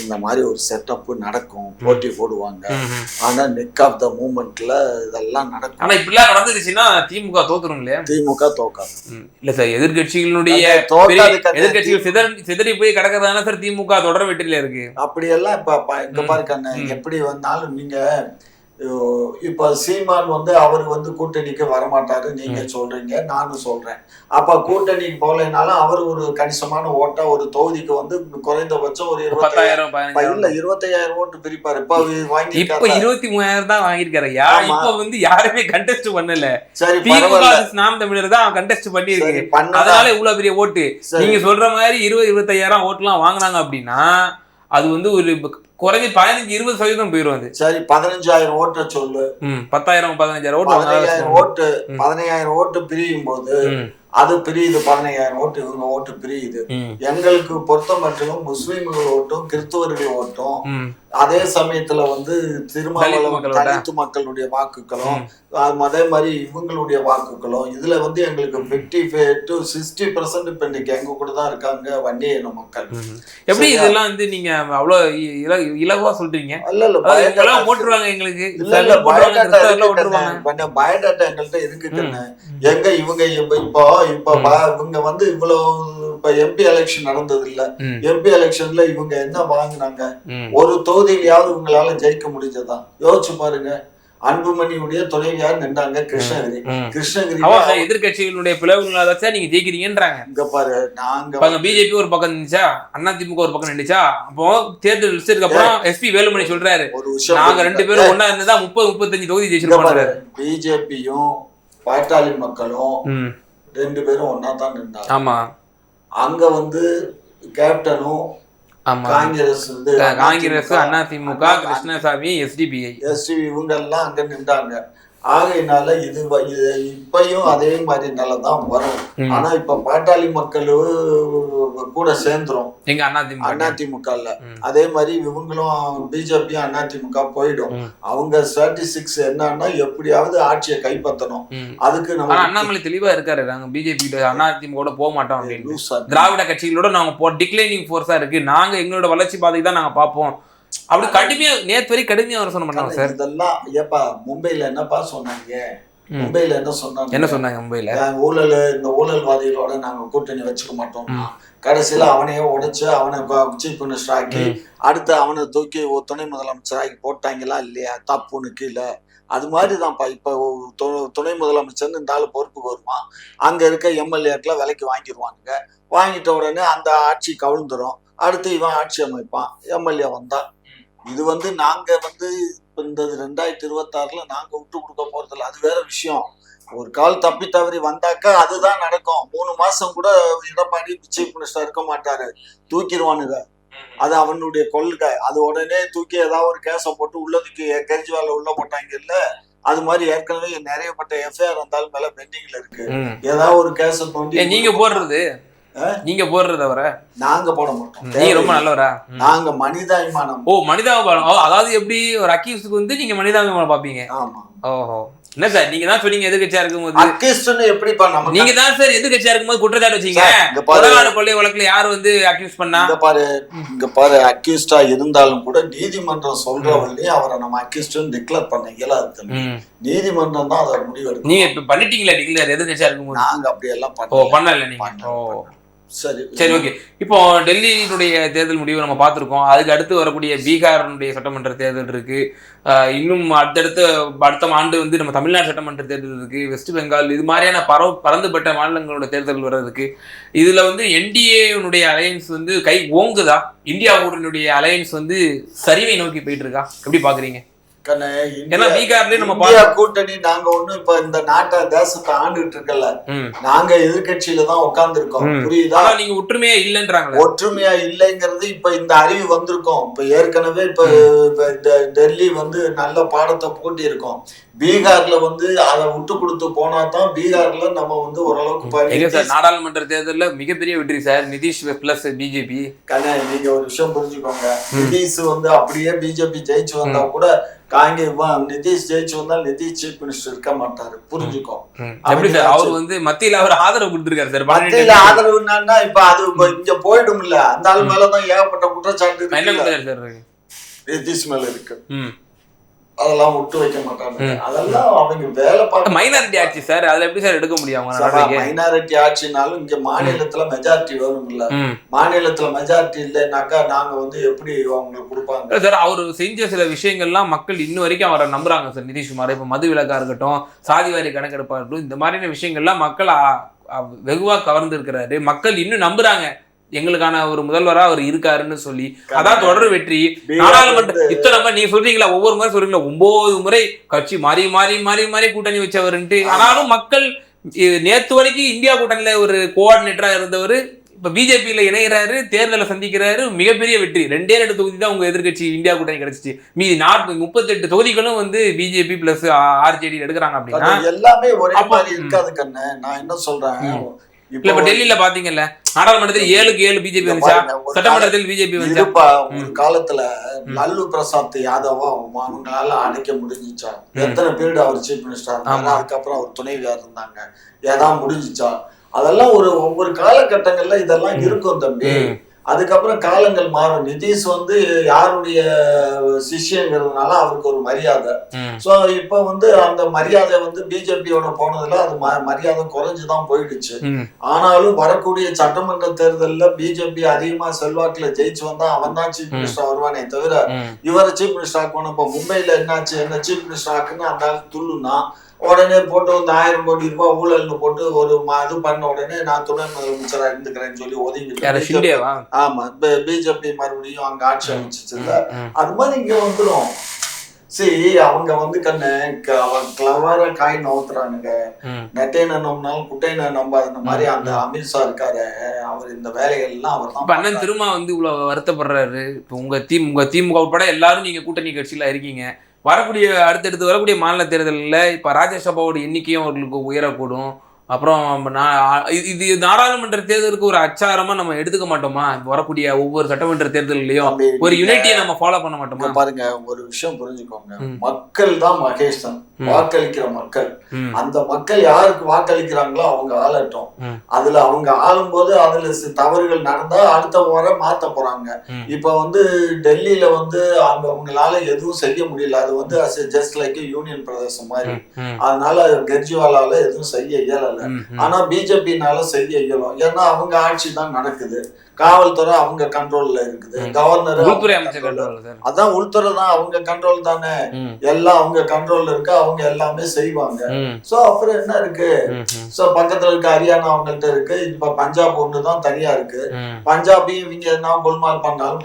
இந்த மாதிரி ஒரு செட்டப் நடக்கும், போட்டி போடுவாங்க. ஆனா நெக் ஆஃப் த மூமெண்ட்ல இதெல்லாம் நடக்கும். ஆனா இப்படிலாம் நடந்துருச்சுன்னா திமுக தோத்துரும் இல்லையா? திமுக தோக்காது. இல்ல சார், எதிர்கட்சிகளுடைய எதிர்கட்சிகள் சிதறி போய் கிடக்கிறதான சார் திமுக தொடர் வெற்றியில இருக்கு. அப்படியெல்லாம் இப்ப இங்க பாருக்கண்ண, எப்படி வந்தாலும் நீங்க இப்ப சீமான் வந்து அவர் வந்து கூட்டணிக்கு வரமாட்டாரு நீங்க சொல்றீங்க, நானும் சொல்றேன். அப்ப கூட்டணிக்கு போகலைனாலும் அவர் ஒரு கணிசமான ஓட்டா ஒரு தொகுதிக்கு வந்து குறைந்தபட்சம் ஒரு 25,000 ஓட்டு பிரிப்பாரு. இப்ப வாங்கி 23,000 தான் வாங்கியிருக்காரு. இப்ப வந்து யாருமே கண்டெஸ்ட் பண்ணல. சரி, நாம் தமிழர் தான் கண்டெஸ்ட் பண்ணிருக்கு, அதனால இவ்வளவு பெரிய ஓட்டு. நீங்க சொல்ற மாதிரி 20-25,000 ஓட்டுலாம் வாங்கினாங்க அப்படின்னா அது வந்து ஒரு குறைஞ்சி 15-20% போயிடும். சரி, 15,000 ஓட்ட சொல்லு. 10,000-15,000 ஓட்டு 15,000 ஓட்டு பிரியும் போது அது பிரியுது. 15,000 ஓட்டு இவங்க ஓட்டு பிரியுது. எங்களுக்கு பொறுத்த மட்டும் முஸ்லீம்கள் ஓட்டும் கிறிஸ்துவர்கள் ஓட்டும் அதே சமயத்துல வந்து திருமாவளவன் தலித்து மக்களுடைய வாக்குகளும் அதே மாதிரி இவங்களுடைய வாக்குகளும் இதுல வந்து எங்களுக்கு 50-60% இப்ப இன்னைக்கு எங்க கூட தான் இருக்காங்க வண்டிய இன மக்கள். எப்படி இதெல்லாம் வந்து நீங்க அவ்வளவு இலகுவா சொல்றீங்க? இல்ல போட்டுருவாங்க எங்களுக்கு. இல்ல பயோடாட்டா எங்கள்கிட்ட இருக்குன்னு. எங்க இவங்க இப்போ இவங்க வந்து இவ்வளவு இப்ப எம்பி எலெக்ஷன் நடந்தது இல்ல, எம்பி எலெக்ஷன்ல இவங்க என்ன வாங்கினாங்க? ஒரு தொகுதியிலாவது இவங்களால ஜெயிக்க முடிஞ்சதா? யோசிச்சு பாருங்க. அன்புமணியுடைய துணைவியார் நின்றாங்க கிருஷ்ணகிரி. எதிர்கட்சிகளுடைய பிளவுகளால நீங்க ஜெயிக்கிறீங்கன்றாங்க. இங்க பாரு, நாங்க பிஜேபி ஒரு பக்கம் இருந்துச்சா, அதிமுக ஒரு பக்கம் நின்றுச்சா. அப்போ தேர்தல் ரிசல்ட்க்கு அப்புறம் எஸ்பி வேலுமணி சொல்றாரு, நாங்க 2 பேரும் ஒன்னா இருந்துதான் 30-35 தொகுதி ஜெயிச்சிருக்கோம். பிஜேபியும் பாட்டாளி மக்களும் 2 பேரும் ஒன்னா தான் நின்றாங்க. ஆமா, அங்க வந்து கேப்டனும் காங்கிரஸ் அதிமுக கிருஷ்ணசாமி எஸ்டிபிஐ இவங்க எல்லாம் அங்க நின்றாங்க. ஆகையினால இது இப்பயும் அதே மாதிரி நிலைதான் வரும். ஆனா இப்ப பாட்டாளி மக்கள் கூட சேர்ந்துரும் எங்க அதிமுகல. அதே மாதிரி இவங்களும் பிஜேபியும் அதிமுக போயிடும். அவங்க ஸ்ட்ராட்டஜிக்ஸ் என்னன்னா எப்படியாவது ஆட்சியை கைப்பற்றணும். அதுக்கு நம்ம அண்ணாமலை தெளிவா இருக்காரு, நாங்க பிஜேபி அதிமுக போக மாட்டோம் அப்படின்னு. திராவிட கட்சிகளோட நாங்க டிக்ளைனிங் ஃபோர்ஸா இருக்கு, நாங்க எங்களோட வளர்ச்சி பாதைக்கு தான் நாங்க பார்ப்போம் அப்படி கடுமையா நேத்து வரை கடுமையா விமர்சனம் பண்ணாங்க சார். இதெல்லாம் ஏப்பா மும்பைல என்னப்பா சொன்னாங்க, மும்பைல என்ன சொன்னாங்க மும்பைல ஊழல், இந்த ஊழல்வாதிகளோட நாங்க கூட்டணி வச்சுக்க மாட்டோம், கடைசியில அவனையே உடைச்சு அவனை சீஃப் மினிஸ்டர் ஆக்கி அடுத்து அவனை தூக்கி துணை முதலமைச்சர் ஆக்கி போட்டாங்களா இல்லையா, தப்புன்னு கீழே. அது மாதிரிதான்ப்பா இப்ப துணை முதலமைச்சர்னு இந்த ஆளு பொறுப்புக்கு வருமா, அங்க இருக்க எம்எல்ஏக்களை விலைக்கு வாங்கிடுவானுங்க, வாங்கிட்ட உடனே அந்த ஆட்சி கவிழ்ந்துரும், அடுத்து இவன் ஆட்சி அமைப்பான், எம்எல்ஏ வந்தா. இது நாங்க இந்த 2026 நாங்க விட்டு கொடுக்க போறதில்ல, அது வேற விஷயம். ஒரு கால் தப்பி தவறி வந்தாக்கா அதுதான் நடக்கும். 3 மாசம் கூட எடப்பாடி சீஃப் மினிஸ்டர் இருக்க மாட்டாரு, தூக்கிடுவானுங்க. அது அவனுடைய கொள்கை. அது உடனே தூக்கி ஏதாவது ஒரு கேஸை போட்டு உள்ளதுக்கு கெஜ்ரிவால உள்ள போட்டாங்க இல்ல, அது மாதிரி ஏற்கனவே நிறையப்பட்ட எஃப்ஐஆர் வந்தாலும் மேல பெண்டிங்ல இருக்கு. ஏதாவது ஒரு கேஸ தோண்டி நீங்க போடுறது அவர நாங்க போட மாட்டோம். நீங்க ரொம்ப நல்லவரா? நாங்க மனிதாபிமானம். மனிதாபிமானம். அதாவது எப்படி ஒரு அக்யூஸ்டுக்கு நீங்க மனிதாபிமானம் பாப்பீங்க. ஆமா. ஓஹோ. என்ன சார் நீங்க தான் சொன்னீங்க எதிர்கட்சியா இருக்கும்போது அக்யூஸ்ட்னு எப்படி பண்ணாம நீங்க தான் சார் எதிர்கட்சியா இருக்கும்போது குற்றச்சாட்டு வச்சீங்க. கொலையாளி கொள்ளை வழக்குல யாரு அக்யூஸ் பண்ணா? இங்க பாரு அக்யூஸ்டா இருந்தாலும் கூட நீதிமன்றம் சொல்றவர்களே அவரை நம்ம அக்யூஸ்ட்னு டிக்ளேர் பண்ண இயலாது. நீதிமன்றம் தான் அதை முடிவெடுக்கும். நீங்க இப்ப பண்ணிட்டீங்களா டிக்ளேர் எதிர்கட்சியா இருக்கும்போது? நாங்க அப்படி எல்லாம் பண்ணல நீங்க. சரி ஓகே. இப்போ டெல்லியினுடைய தேர்தல் முடிவு நம்ம பார்த்துருக்கோம். அதுக்கு அடுத்து வரக்கூடிய பீகாரினுடைய சட்டமன்ற தேர்தல் இருக்கு. இன்னும் அடுத்த ஆண்டு நம்ம தமிழ்நாடு சட்டமன்ற தேர்தல் இருக்கு, வெஸ்ட் பெங்கால், இது மாதிரியான பரந்துபட்ட மாநிலங்களோட தேர்தல் வர்றதுக்கு. இதுல என்டிஏனுடைய அலையன்ஸ் கை ஓங்குதா? இந்தியாவுடைய அலையன்ஸ் சரிவை நோக்கி போயிட்டு இருக்கா? எப்படி பாக்குறீங்க? கூட்டணி நாங்க ஒண்ணும் இப்ப இந்த நாட்டை தேசத்தை ஆண்டுகிட்டு இருக்கல, நாங்க எதிர்கட்சியில தான் உட்கார்ந்து இருக்கோம். புரியுதா? நீங்க ஒற்றுமையா இல்லைன்றாங்க. ஒற்றுமையா இல்லைங்கிறது இப்ப இந்த அறிவு வந்திருக்கோம். இப்ப ஏற்கனவே இப்ப டெல்லி நல்ல பாடத்தை போட்டி இருக்கோம். பீகார்ல அதை விட்டு கொடுத்து போனா தான் பீகார்ல நம்ம ஓரளவுக்கு நாடாளுமன்ற தேர்தல்ல மிகப்பெரிய வெற்றி சார். Nitish plus BJP. நீங்க ஒரு விஷயம் புரிஞ்சுக்கோங்க, நிதிஷ் அப்படியே பிஜேபி ஜெயிச்சு வந்தா கூட நிதிஷ் ஜெயிச்சு வந்தா நிதிஷ் சீஃப் மினிஸ்டர் இருக்க மாட்டாரு. புரிஞ்சுக்கோ. அவர் மத்தியில அவர் ஆதரவு கொடுத்திருக்காரு சார். மத்தியில ஆதரவு என்னன்னா இப்ப அது இங்க போயிடும் இல்ல, அந்த ஆள் மேலதான் ஏகப்பட்ட குற்றச்சாட்டு நிதிஷ் மேல இருக்கு. அதெல்லாம் விட்டு வைக்க மாட்டாங்க. அதெல்லாம் அவங்க வேலை பார்க்க மைனாரிட்டி ஆட்சி சார். அதுல எப்படி சார் எடுக்க முடியும்? மைனாரிட்டி ஆட்சினாலும் இங்க மாநிலத்துல மெஜாரிட்டி வேணும் இல்ல, மாநிலத்துல மெஜாரிட்டி இல்லைனாக்கா நாங்க எப்படி அவங்களுக்கு கொடுப்பாங்க சார். அவரு செஞ்ச சில விஷயங்கள்லாம் மக்கள் இன்னும் வரைக்கும் அவரை நம்புறாங்க சார். நிதிஷ்குமார் இப்ப மது விலக்கா இருக்கட்டும், சாதிவாரி கணக்கெடுப்பா இருக்கட்டும், இந்த மாதிரியான விஷயங்கள்லாம் மக்கள் வெகுவா கவர்ந்து இருக்கிறாரு. மக்கள் இன்னும் நம்புறாங்க எங்களுக்கான ஒரு முதல்வரா அவர் இருக்காருன்னு சொல்லி. அதான் தொடர் வெற்றி. நாடாளுமன்ற இத்தனை நீ சொல்றீங்களா, ஒவ்வொரு முறை சொல்றீங்களா, 9 முறை கட்சி மாறி மாறி மாறி மாறி கூட்டணி வச்சவருன்ட்டு. ஆனாலும் மக்கள் நேத்து வரைக்கும் இந்தியா கூட்டணியில ஒரு கோஆர்டினேட்டரா இருந்தவர் இப்ப பிஜேபியில இணைகிறாரு, தேர்தலை சந்திக்கிறாரு, மிகப்பெரிய வெற்றி. 2 தொகுதி தான் உங்க எதிர்கட்சி இந்தியா கூட்டணி கிடைச்சிச்சு. மீதி 38 தொகுதிகளும் பிஜேபி பிளஸ் ஆர்ஜேடி எடுக்கிறாங்க. அப்படின்னா எல்லாமே ஒரே மாதிரி இருக்காது கண்ணு. நான் என்ன சொல்றேன், இப்ப டெல்லியில பாத்தீங்கல்ல, நாடாளுமன்றத்தில் 7க்கு 7 பிஜேபி வந்துச்சா, சட்டமன்றத்தில் பிஜேபி வந்துச்சா? ஒரு காலத்துல லல்லு பிரசாத் யாதவா அவங்களால அடைக்க முடிஞ்சிச்சா? எத்தனை பீரியட் அவர் சீஃப் மினிஸ்டர் இருந்தாங்க, அதுக்கப்புறம் அவர் துணைவியார் இருந்தாங்க, ஏதாவது முடிஞ்சிச்சா? அதெல்லாம் ஒவ்வொரு காலகட்டங்கள்ல இதெல்லாம் இருக்கும் தம்பி. அதுக்கப்புறம் காலங்கள் மாறும். நிதிஷ் யாருடைய சிஷ்யங்கிறதுனால அவருக்கு ஒரு மரியாதை. சோ இப்ப அந்த மரியாதை பிஜேபியோட போனதுல அது மரியாதை குறைஞ்சுதான் போயிடுச்சு. ஆனாலும் வரக்கூடிய சட்டமன்ற தேர்தல்ல பிஜேபி அதிகமா செல்வாக்குல ஜெயிச்சு வந்தா அவன் தான் சீஃப் மினிஸ்டர் வருவானே தவிர இவரை சீஃப் மினிஸ்டர் ஆக்கணும். இப்ப மும்பைல என்னாச்சு, என்ன சீஃப் மினிஸ்டர் ஆக்குன்னு அந்த துள்ளுனா உடனே போட்டு 1000 கோடி ரூபாய் ஊழல்னு போட்டு ஒரு இது பண்ண உடனே நான் துணை முதலமைச்சரா இருந்துக்கிறேன்னு சொல்லி ஒதுங்கி. ஆமா, பிஜேபி மறுபடியும் அங்க ஆட்சி அமைச்சிச்சுல. அது மாதிரி இங்க வந்துடும். சரி, அவங்க கண்ணு கிளவரா காய் நவுத்துறானுங்க. நெட்டையின நம்பினாலும் குட்டையின நம்பாத மாதிரி அந்த அமித்ஷா இருக்காரு, அவர் இந்த வேலைகள் எல்லாம் அவர் தான். அண்ணன் திரும்ப இவ்வளவு வருத்தப்படுறாரு. இப்போ உங்க திமுக உட்பட எல்லாரும் நீங்க கூட்டணி கட்சியில இருக்கீங்க. அடுத்தடுத்து வரக்கூடிய மாநில தேர்தலில் இப்போ ராஜ்யசபாவோட எண்ணிக்கையும் அவர்களுக்கு உயரக்கூடும். அப்புறம் இது நாடாளுமன்ற தேர்தலுக்கு ஒரு அச்சாரமா நம்ம எடுத்துக்க மாட்டோமா? வரக்கூடிய ஒவ்வொரு சட்டமன்ற தேர்தல்லையும் ஒரு யூனிட்டியை நம்ம ஃபாலோ பண்ண மாட்டோமா? பாருங்க, ஒரு விஷயம் புரிஞ்சுக்கோங்க. மக்கள் தான் மகேசன், வாக்களிக்கிற மக்கள். அந்த மக்கள் யாருக்கு வாக்களிக்கிறாங்களோ அவங்க ஆளட்டும். அதுல அவங்க ஆளும்போது அதுல தவறுகள் நடந்தா அடுத்த முறை மாத்த போறாங்க. இப்ப வந்து டெல்லியில வந்து அவங்களால எதுவும் செய்ய முடியல. அது வந்து ஜஸ்ட் லைக் யூனியன் பிரதேசம் மாதிரி. அதனால கெஜ்ரிவாலால எதுவும் செய்ய இயலல. ஆனா பிஜேபினால செய்ய இயலும். ஏன்னா அவங்க ஆட்சி தான் நடக்குது, காவல்துறை அவங்க கண்ட்ரோல்ல இருக்குது, கவர்னர் அதான் உள்துறை தான் அவங்க கண்ட்ரோல் தானே, எல்லாம் அவங்க கண்ட்ரோல்ல இருக்கு, அவங்க எல்லாமே செய்வாங்க. சோ அப்புறம் என்ன இருக்கு? சோ பக்கத்துல இருக்க ஹரியானா அவங்கள்ட்ட இருக்கு, இப்ப பஞ்சாப் ஒண்ணுதான் தனியா இருக்கு. பஞ்சாபையும் இவங்க என்ன கோல்மால் பண்ணாலும்.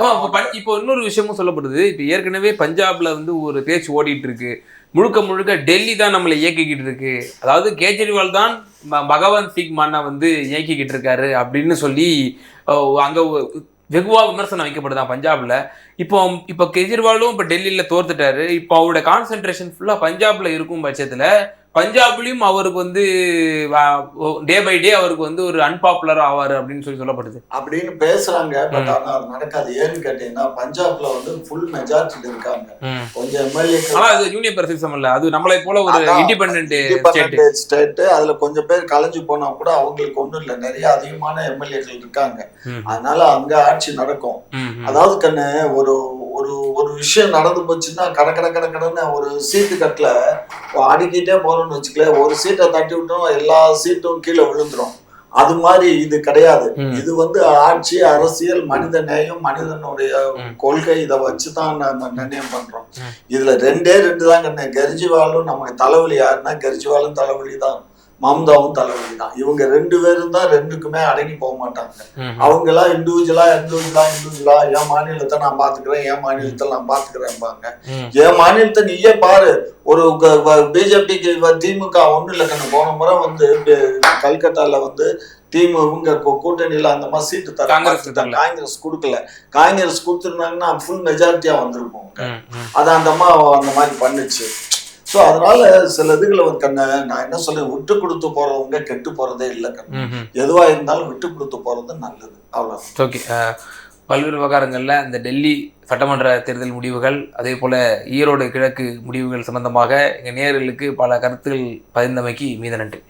இப்போ இன்னொரு விஷயமும் சொல்லப்படுது. இப்ப ஏற்கனவே பஞ்சாப்ல வந்து ஒரு பேச்சு ஓடிட்டு இருக்கு, முழுக்க முழுக்க டெல்லி தான் நம்மளை இயக்கிக்கிட்டு இருக்கு, அதாவது கேஜ்ரிவால் தான் பகவந்த் சிங் மானை வந்து இயக்கிக்கிட்டு இருக்காரு அப்படின்னு சொல்லி அங்க வெகுவா விமர்சனம் வைக்கப்படுதான் பஞ்சாப்ல. இப்போ கெஜ்ரிவாலும் இப்போ டெல்லியில தோர்த்துட்டாரு. இப்போ அவரோட கான்சென்ட்ரேஷன் ஃபுல்லா பஞ்சாப்ல இருக்கும் பட்சத்துல பஞ்சாப்லயும் அவருக்கு வந்து டே பை டே அவருக்கு வந்து ஒரு அன்பாப்புலர் ஆவாரு அப்படின்னு சொல்லப்படுது. அப்படின்னு பேசுறாங்க. பட் ஆனா அது நடக்காது. ஏன்னு கேட்டீங்கன்னா பஞ்சாப்ல வந்து ஃபுல் மெஜாரிட்டி இருக்காங்க. கொஞ்சம் எம்எல்ஏ, ஆனா அது யூனியன் பிரதேசம் இல்ல, அது நம்மளை போல ஒரு இண்டிபெண்டன்ட் ஸ்டேட். அதுல கொஞ்சம் பேர் கலைஞ்சு போனா கூட அவங்களுக்கு ஒண்ணும் இல்ல, நிறைய அதிகமான எம்எல்ஏக்கள் இருக்காங்க. அதனால அங்க ஆட்சி நடக்கும். அதாவது கண்ணு, ஒரு ஒரு ஒரு விஷயம் நடந்து போச்சுன்னா கடன்னு ஒரு சீட்டு கட்டல அடிக்கிட்டே போறோம்னு வச்சுக்கல, ஒரு சீட்டை தட்டி விட்டோம் எல்லா சீட்டும் கீழே விழுந்துரும். அது மாதிரி இது கிடையாது. இது வந்து ஆட்சி, அரசியல், மனித நேயம், மனிதனுடைய கொள்கை, இதை வச்சுதான் நம்ம நிர்ணயம் பண்றோம். இதுல ரெண்டு தான் கெஜ்ரிவாலும் நமக்கு தலைவலி. யாருன்னா கெஜ்ரிவாலும் தலைவலி தான், மம்தாவும் தலைவலி தான். இவங்க ரெண்டு பேரும் தான் ரெண்டுக்குமே அடங்கி போக மாட்டாங்க. அவங்க எல்லாம் இண்டிவிஜுவலா என் மாநிலத்தை நான் பாத்துக்கிறேன், என் மாநிலத்தை நான் பாத்துக்கிறேன்பாங்க. என் மாநிலத்தை நீயே பாரு. ஒரு பிஜேபிக்கு திமுக ஒண்ணு இல்ல கண்ணு. போன முறை வந்து கல்கட்டால வந்து திமுக கூட்டணியில அந்த மாதிரி சீட்டு தர காங்கிரஸ் கொடுக்கல. காங்கிரஸ் கொடுத்துருந்தாங்கன்னா ஃபுல் மெஜாரிட்டியா வந்திருக்கும். அது அந்த மாதிரி பண்ணுச்சு. ஸோ அதனால சில இதுகளை வந்து கண்ண நான் என்ன சொல்றேன், விட்டு கொடுத்து போறவங்க கெட்டு போறதே இல்லை கண்ணு. எதுவா இருந்தாலும் விட்டு கொடுத்து போறது நல்லது. அவ்வளோ. ஓகே. பல்வேறு விவகாரங்கள்ல இந்த டெல்லி சட்டமன்ற தேர்தல் முடிவுகள், அதே போல ஈரோடு கிழக்கு முடிவுகள் சம்பந்தமாக எங்கள் நேயர்களுக்கு பல கருத்துக்கள் பகிர்ந்தமைக்கு மீத நன்றி.